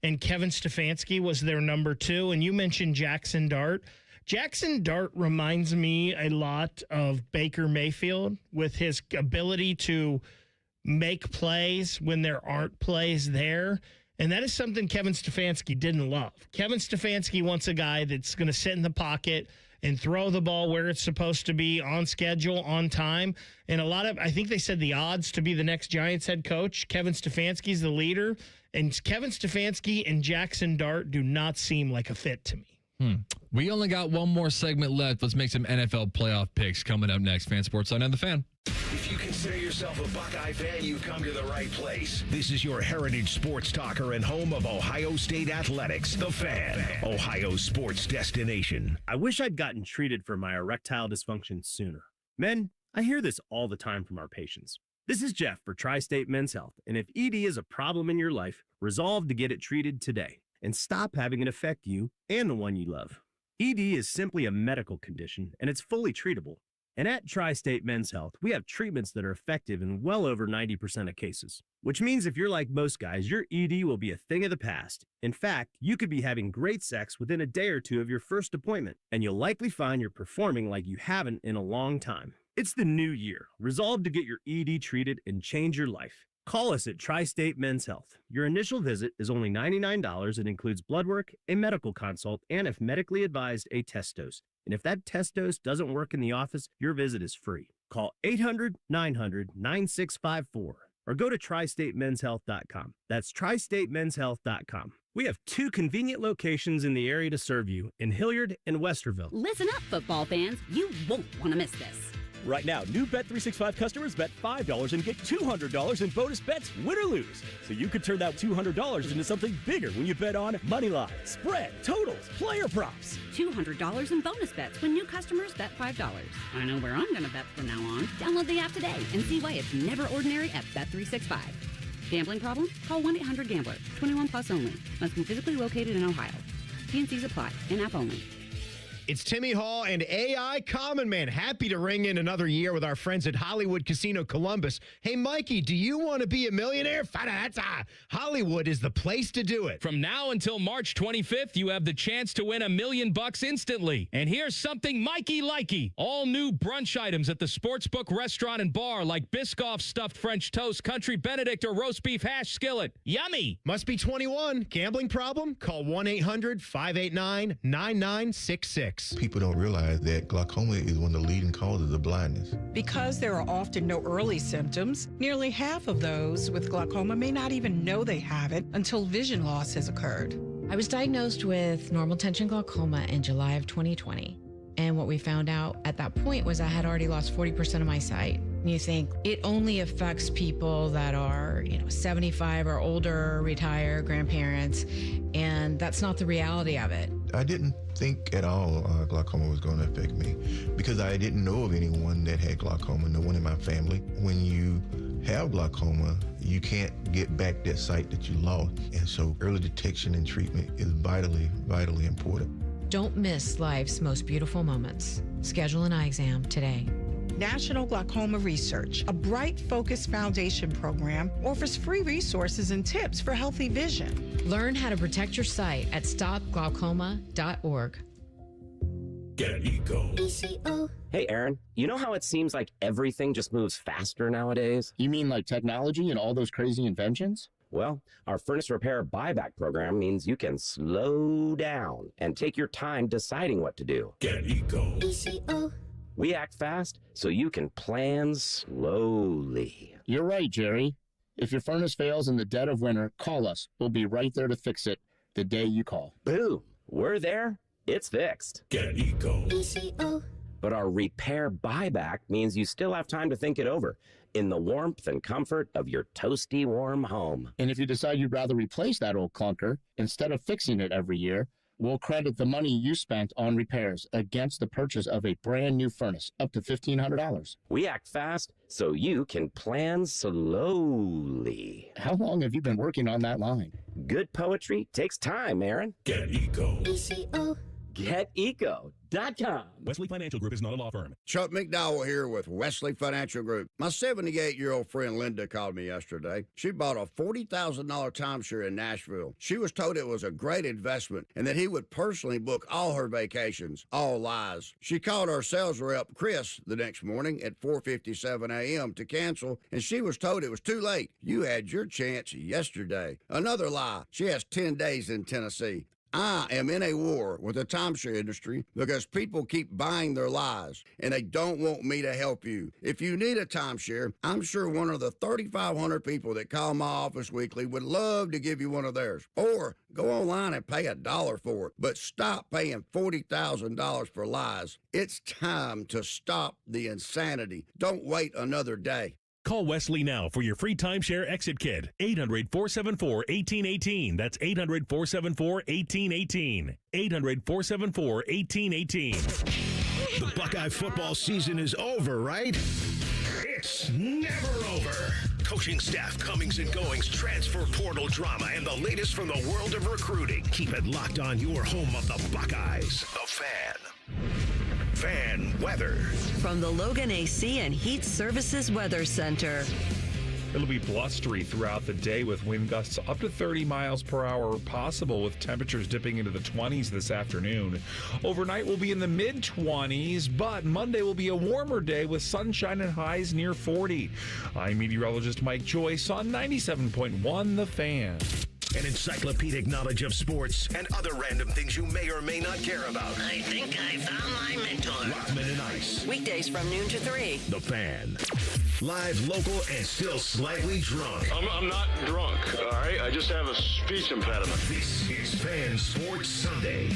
and Kevin Stefanski was their number 2. And you mentioned Jackson Dart. Jackson Dart reminds me a lot of Baker Mayfield with his ability to make plays when there aren't plays there. And that is something Kevin Stefanski didn't love. Kevin Stefanski wants a guy that's going to sit in the pocket and throw the ball where it's supposed to be, on schedule, on time. And I think they said the odds to be the next Giants head coach, Kevin Stefanski's the leader. And Kevin Stefanski and Jackson Dart do not seem like a fit to me. We only got one more segment left. Let's make some NFL playoff picks coming up next. Fan Sports on The Fan. If you consider yourself a Buckeye fan, you've come to the right place. This is your heritage sports talker and home of Ohio State Athletics, The Fan, Ohio's sports destination. I wish I'd gotten treated for my erectile dysfunction sooner. Men, I hear this all the time from our patients. This is Jeff for Tri-State Men's Health, and if ED is a problem in your life, resolve to get it treated today and stop having it affect you and the one you love. ED is simply a medical condition, and it's fully treatable. And at Tri-State Men's Health, we have treatments that are effective in well over 90% of cases, which means if you're like most guys, your ED will be a thing of the past. In fact, you could be having great sex within a day or two of your first appointment, and you'll likely find you're performing like you haven't in a long time. It's the new year. Resolve to get your ED treated and change your life. Call us at Tri-State Men's Health. Your initial visit is only $99 and includes blood work, a medical consult, and if medically advised, a test dose. And if that test dose doesn't work in the office, your visit is free. Call 800-900-9654 or go to tristatemenshealth.com. That's tristatemenshealth.com. We have 2 convenient locations in the area to serve you in Hilliard and Westerville. Listen up, football fans. You won't want to miss this. Right now, new Bet365 customers bet $5 and get $200 in bonus bets, win or lose. So you could turn that $200 into something bigger when you bet on money line, spread, totals, player props. $200 in bonus bets when new customers bet $5. I know where I'm going to bet from now on. Download the app today and see why it's never ordinary at Bet365. Gambling problem? Call 1-800-GAMBLER. 21 plus only. Must be physically located in Ohio. T&Cs apply. In-app only. It's Timmy Hall and AI Common Man. Happy to ring in another year with our friends at Hollywood Casino Columbus. Hey, Mikey, do you want to be a millionaire? Hollywood is the place to do it. From now until March 25th, you have the chance to win $1 million instantly. And here's something Mikey likey. All new brunch items at the Sportsbook restaurant and bar like Biscoff stuffed French toast, country Benedict, or roast beef hash skillet. Yummy. Must be 21. Gambling problem? Call 1-800-589-9966. People don't realize that glaucoma is one of the leading causes of blindness. Because there are often no early symptoms, nearly half of those with glaucoma may not even know they have it until vision loss has occurred. I was diagnosed with normal tension glaucoma in July of 2020. And what we found out at that point was I had already lost 40% of my sight. And you think it only affects people that are, 75 or older, retired, grandparents, and that's not the reality of it. I didn't think at all glaucoma was going to affect me because I didn't know of anyone that had glaucoma, no one in my family. When you have glaucoma, you can't get back that sight that you lost. And so early detection and treatment is vitally, vitally important. Don't miss life's most beautiful moments. Schedule an eye exam today. National Glaucoma Research, a Bright Focus Foundation program, offers free resources and tips for healthy vision. Learn how to protect your sight at stopglaucoma.org. Get Eco. Hey, Aaron, you know how it seems like everything just moves faster nowadays? You mean like technology and all those crazy inventions? Well, our furnace repair buyback program means you can slow down and take your time deciding what to do. Get Eco. We act fast so you can plan slowly. You're right, Jerry. If your furnace fails in the dead of winter, call us. We'll be right there to fix it the day you call. Boom. We're there. It's fixed. Get Eco. But our repair buyback means you still have time to think it over in the warmth and comfort of your toasty warm home. And if you decide you'd rather replace that old clunker, instead of fixing it every year, we'll credit the money you spent on repairs against the purchase of a brand new furnace, up to $1,500. We act fast so you can plan slowly. How long have you been working on that line? Good poetry takes time, Aaron. Get Eco. GetEco.com. Wesley Financial Group is not a law firm. Chuck McDowell here with Wesley Financial Group. My 78-year-old friend Linda called me yesterday. She bought a $40,000 timeshare in Nashville. She was told it was a great investment and that he would personally book all her vacations. All lies. She called our sales rep, Chris, the next morning at 4:57 a.m. to cancel, and she was told it was too late. You had your chance yesterday. Another lie. She has 10 days in Tennessee. I am in a war with the timeshare industry because people keep buying their lies and they don't want me to help you. If you need a timeshare, I'm sure one of the 3,500 people that call my office weekly would love to give you one of theirs. Or go online and pay $1 for it, but stop paying $40,000 for lies. It's time to stop the insanity. Don't wait another day. Call Wesley now for your free timeshare exit kit. 800-474-1818. That's 800-474-1818. 800-474-1818. The Buckeye football season is over, right? It's never over. Coaching staff comings and goings, transfer portal drama, and the latest from the world of recruiting. Keep it locked on your home of the Buckeyes, The Fan. Fan weather. From the Logan AC and Heat Services Weather Center. It'll be blustery throughout the day with wind gusts up to 30 miles per hour possible, with temperatures dipping into the 20s this afternoon. Overnight will be in the mid-20s, but Monday will be a warmer day with sunshine and highs near 40. I'm meteorologist Mike Joyce on 97.1 The Fan. An encyclopedic knowledge of sports and other random things you may or may not care about. I think I found my mentor. Rockman and Ice. Weekdays from noon to 3. The Fan. Live, local, and still slightly drunk. I'm not drunk, all right? I just have a speech impediment. This is Fan Sports Sunday.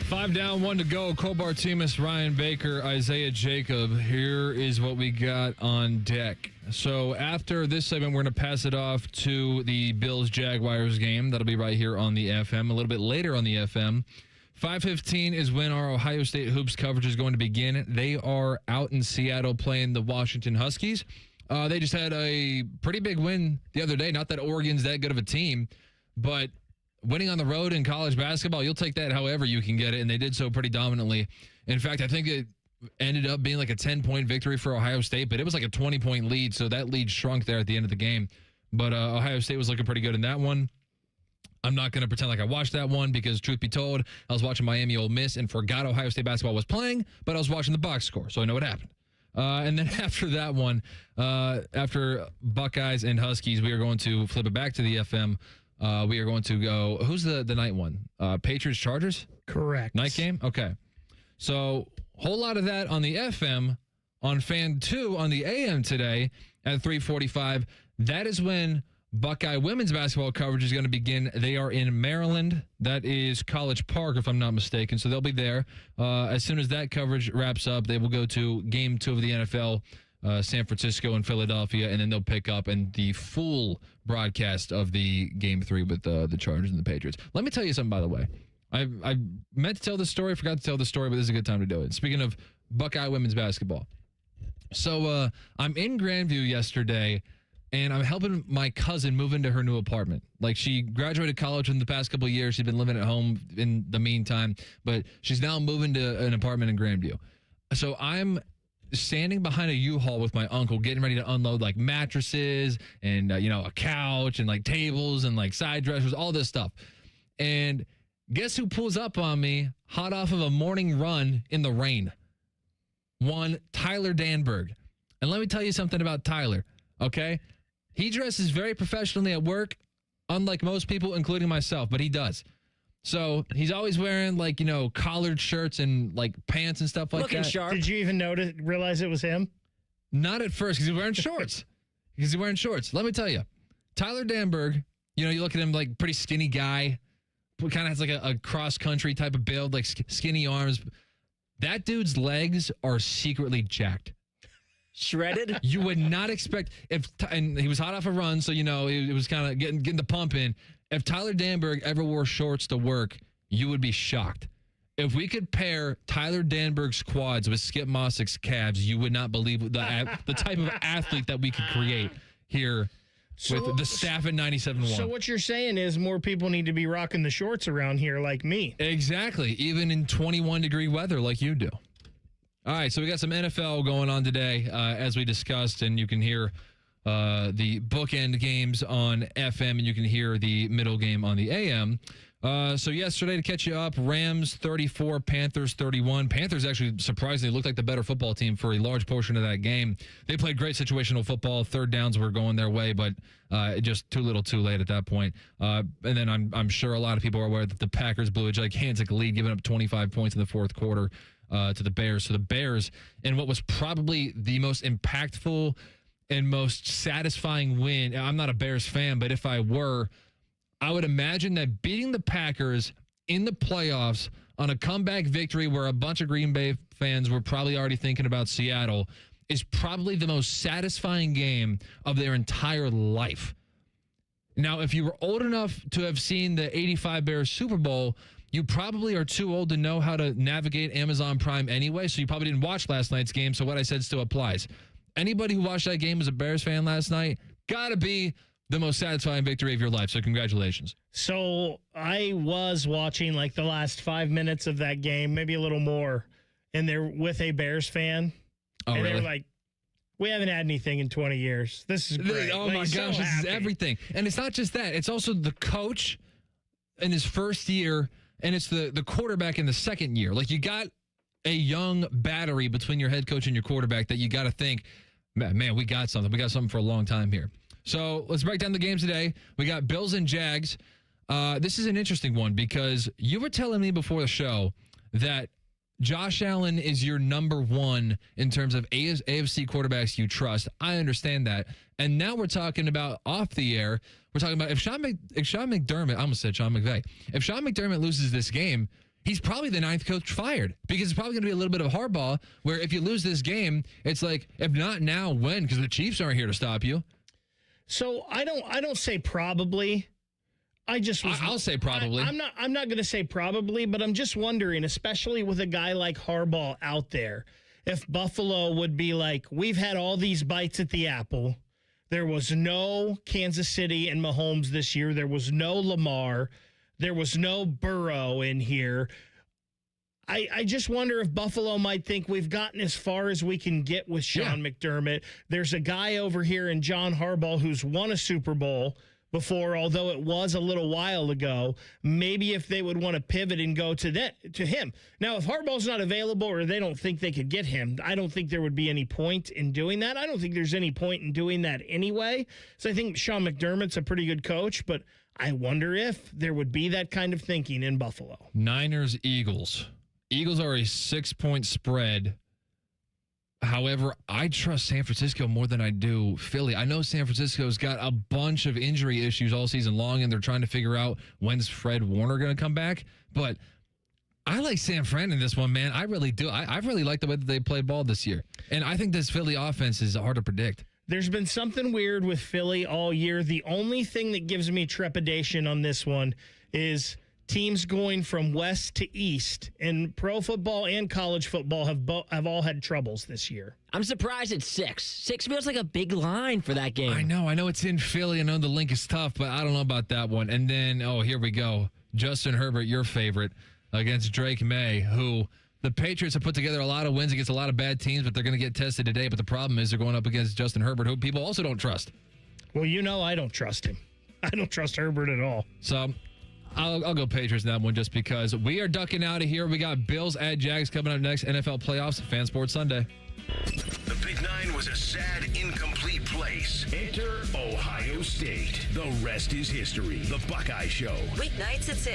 5 down, 1 to go. Bartemes, Ryan Baker, Isaiah Jacob. Here is what we got on deck. So after this segment, we're going to pass it off to the Bills-Jaguars game. That'll be right here on the FM. A little bit later on the FM. 5:15 is when our Ohio State Hoops coverage is going to begin. They are out in Seattle playing the Washington Huskies. They just had a pretty big win the other day. Not that Oregon's that good of a team, but winning on the road in college basketball, you'll take that however you can get it, and they did so pretty dominantly. In fact, I think it ended up being like a 10-point victory for Ohio State, but it was like a 20-point lead, so that lead shrunk there at the end of the game. But Ohio State was looking pretty good in that one. I'm not going to pretend like I watched that one because, truth be told, I was watching Miami Ole Miss and forgot Ohio State basketball was playing, but I was watching the box score, so I know what happened. And then after that one, after Buckeyes and Huskies, we are going to flip it back to the FM. We are going to go, who's the night one? Patriots, Chargers? Correct. Night game? Okay. So, whole lot of that on the FM. On Fan 2 on the AM today at 3:45. That is when Buckeye women's basketball coverage is going to begin. They are in Maryland. That is College Park, if I'm not mistaken. So they'll be there. As soon as that coverage wraps up, they will go to Game 2 of the NFL, San Francisco and Philadelphia, and then they'll pick up and the full broadcast of the Game 3 with the Chargers and the Patriots. Let me tell you something, by the way. I meant to tell this story, forgot to tell the story, but this is a good time to do it. Speaking of Buckeye women's basketball. So I'm in Grandview yesterday, and I'm helping my cousin move into her new apartment. Like, she graduated college in the past couple of years. She's been living at home in the meantime, but she's now moving to an apartment in Grandview. So I'm standing behind a U-Haul with my uncle, getting ready to unload like mattresses and, a couch and like tables and like side dressers, all this stuff. And guess who pulls up on me hot off of a morning run in the rain? One, Tyler Danberg. And let me tell you something about Tyler, okay? He dresses very professionally at work, unlike most people, including myself, but he does. So he's always wearing collared shirts and like pants and stuff like Looking that. sharp. Did you even realize it was him? Not at first, because he's wearing shorts. Let me tell you, Tyler Danberg, you look at him like pretty skinny guy, kind of has like a cross-country type of build, like skinny arms. That dude's legs are secretly jacked. Shredded? You would not expect and he was hot off a run, so it was kind of getting the pump in. If Tyler Danberg ever wore shorts to work, you would be shocked. If we could pair Tyler Danberg's quads with Skip Mossick's calves, you would not believe the type of athlete that we could create here with the staff at 97.1. So what you're saying is more people need to be rocking the shorts around here like me. Exactly, even in 21-degree weather like you do. All right, so we got some NFL going on today, as we discussed, and you can hear the bookend games on FM, and you can hear the middle game on the AM. So yesterday, to catch you up, Rams 34, Panthers 31. Panthers actually surprisingly looked like the better football team for a large portion of that game. They played great situational football. Third downs were going their way, but just too little too late at that point. And then I'm sure a lot of people are aware that the Packers blew a gigantic lead, giving up 25 points in the fourth quarter to the Bears. So the Bears, in what was probably the most impactful and most satisfying win. I'm not a Bears fan, but if I were, I would imagine that beating the Packers in the playoffs on a comeback victory where a bunch of Green Bay fans were probably already thinking about Seattle is probably the most satisfying game of their entire life. Now, if you were old enough to have seen the 85 Bears Super Bowl, you probably are too old to know how to navigate Amazon Prime anyway, so you probably didn't watch last night's game, so what I said still applies. Anybody who watched that game as a Bears fan last night, gotta be the most satisfying victory of your life. So congratulations. So I was watching like the last 5 minutes of that game, maybe a little more, and they're with a Bears fan. Oh, and really? They're like, we haven't had anything in 20 years. This is great. Oh, Like, my so gosh, this is happy. everything. And it's not just that. It's also the coach in his first year, and it's the quarterback in the second year. Like, you got a young battery between your head coach and your quarterback that you got to think, man, we got something. We got something for a long time here. So let's break down the games today. We got Bills and Jags. This is an interesting one because you were telling me before the show that Josh Allen is your number one in terms of AFC quarterbacks you trust. I understand that. And now we're talking about off the air. We're talking about if Sean McDermott, I almost said Sean McVay. If Sean McDermott loses this game, he's probably the ninth coach fired because it's probably going to be a little bit of Harbaugh where if you lose this game, it's like, if not now, when? Because the Chiefs aren't here to stop you. So I don't say probably. I'll say probably. I'm not going to say probably, but I'm just wondering, especially with a guy like Harbaugh out there, if Buffalo would be like, we've had all these bites at the apple. There was no Kansas City and Mahomes this year. There was no Lamar. There was no Burrow in here. I just wonder if Buffalo might think we've gotten as far as we can get with Sean McDermott. There's a guy over here in John Harbaugh who's won a Super Bowl before, although it was a little while ago. Maybe if they would want to pivot and go to him. Now, if Harbaugh's not available or they don't think they could get him, I don't think there would be any point in doing that. I don't think there's any point in doing that anyway. So I think Sean McDermott's a pretty good coach, but I wonder if there would be that kind of thinking in Buffalo. Niners, Eagles. Eagles are a 6-point spread. However, I trust San Francisco more than I do Philly. I know San Francisco's got a bunch of injury issues all season long, and they're trying to figure out when's Fred Warner going to come back. But I like San Fran in this one, man. I really do. I really like the way that they played ball this year. And I think this Philly offense is hard to predict. There's been something weird with Philly all year. The only thing that gives me trepidation on this one is teams going from west to east, and pro football and college football have all had troubles this year. I'm surprised it's 6. 6 feels like a big line for that game. I know it's in Philly. I know the link is tough, but I don't know about that one. And then, here we go. Justin Herbert, your favorite, against Drake May, who the Patriots have put together a lot of wins against a lot of bad teams, but they're going to get tested today. But the problem is they're going up against Justin Herbert, who people also don't trust. Well, I don't trust him. I don't trust Herbert at all. So I'll go Patriots in that one just because. We are ducking out of here. We got Bills at Jags coming up next. NFL playoffs, Fan Sports Sunday. The Big Nine was a sad, incomplete place. Enter Ohio State. The rest is history. The Buckeye Show. Weeknights at 6.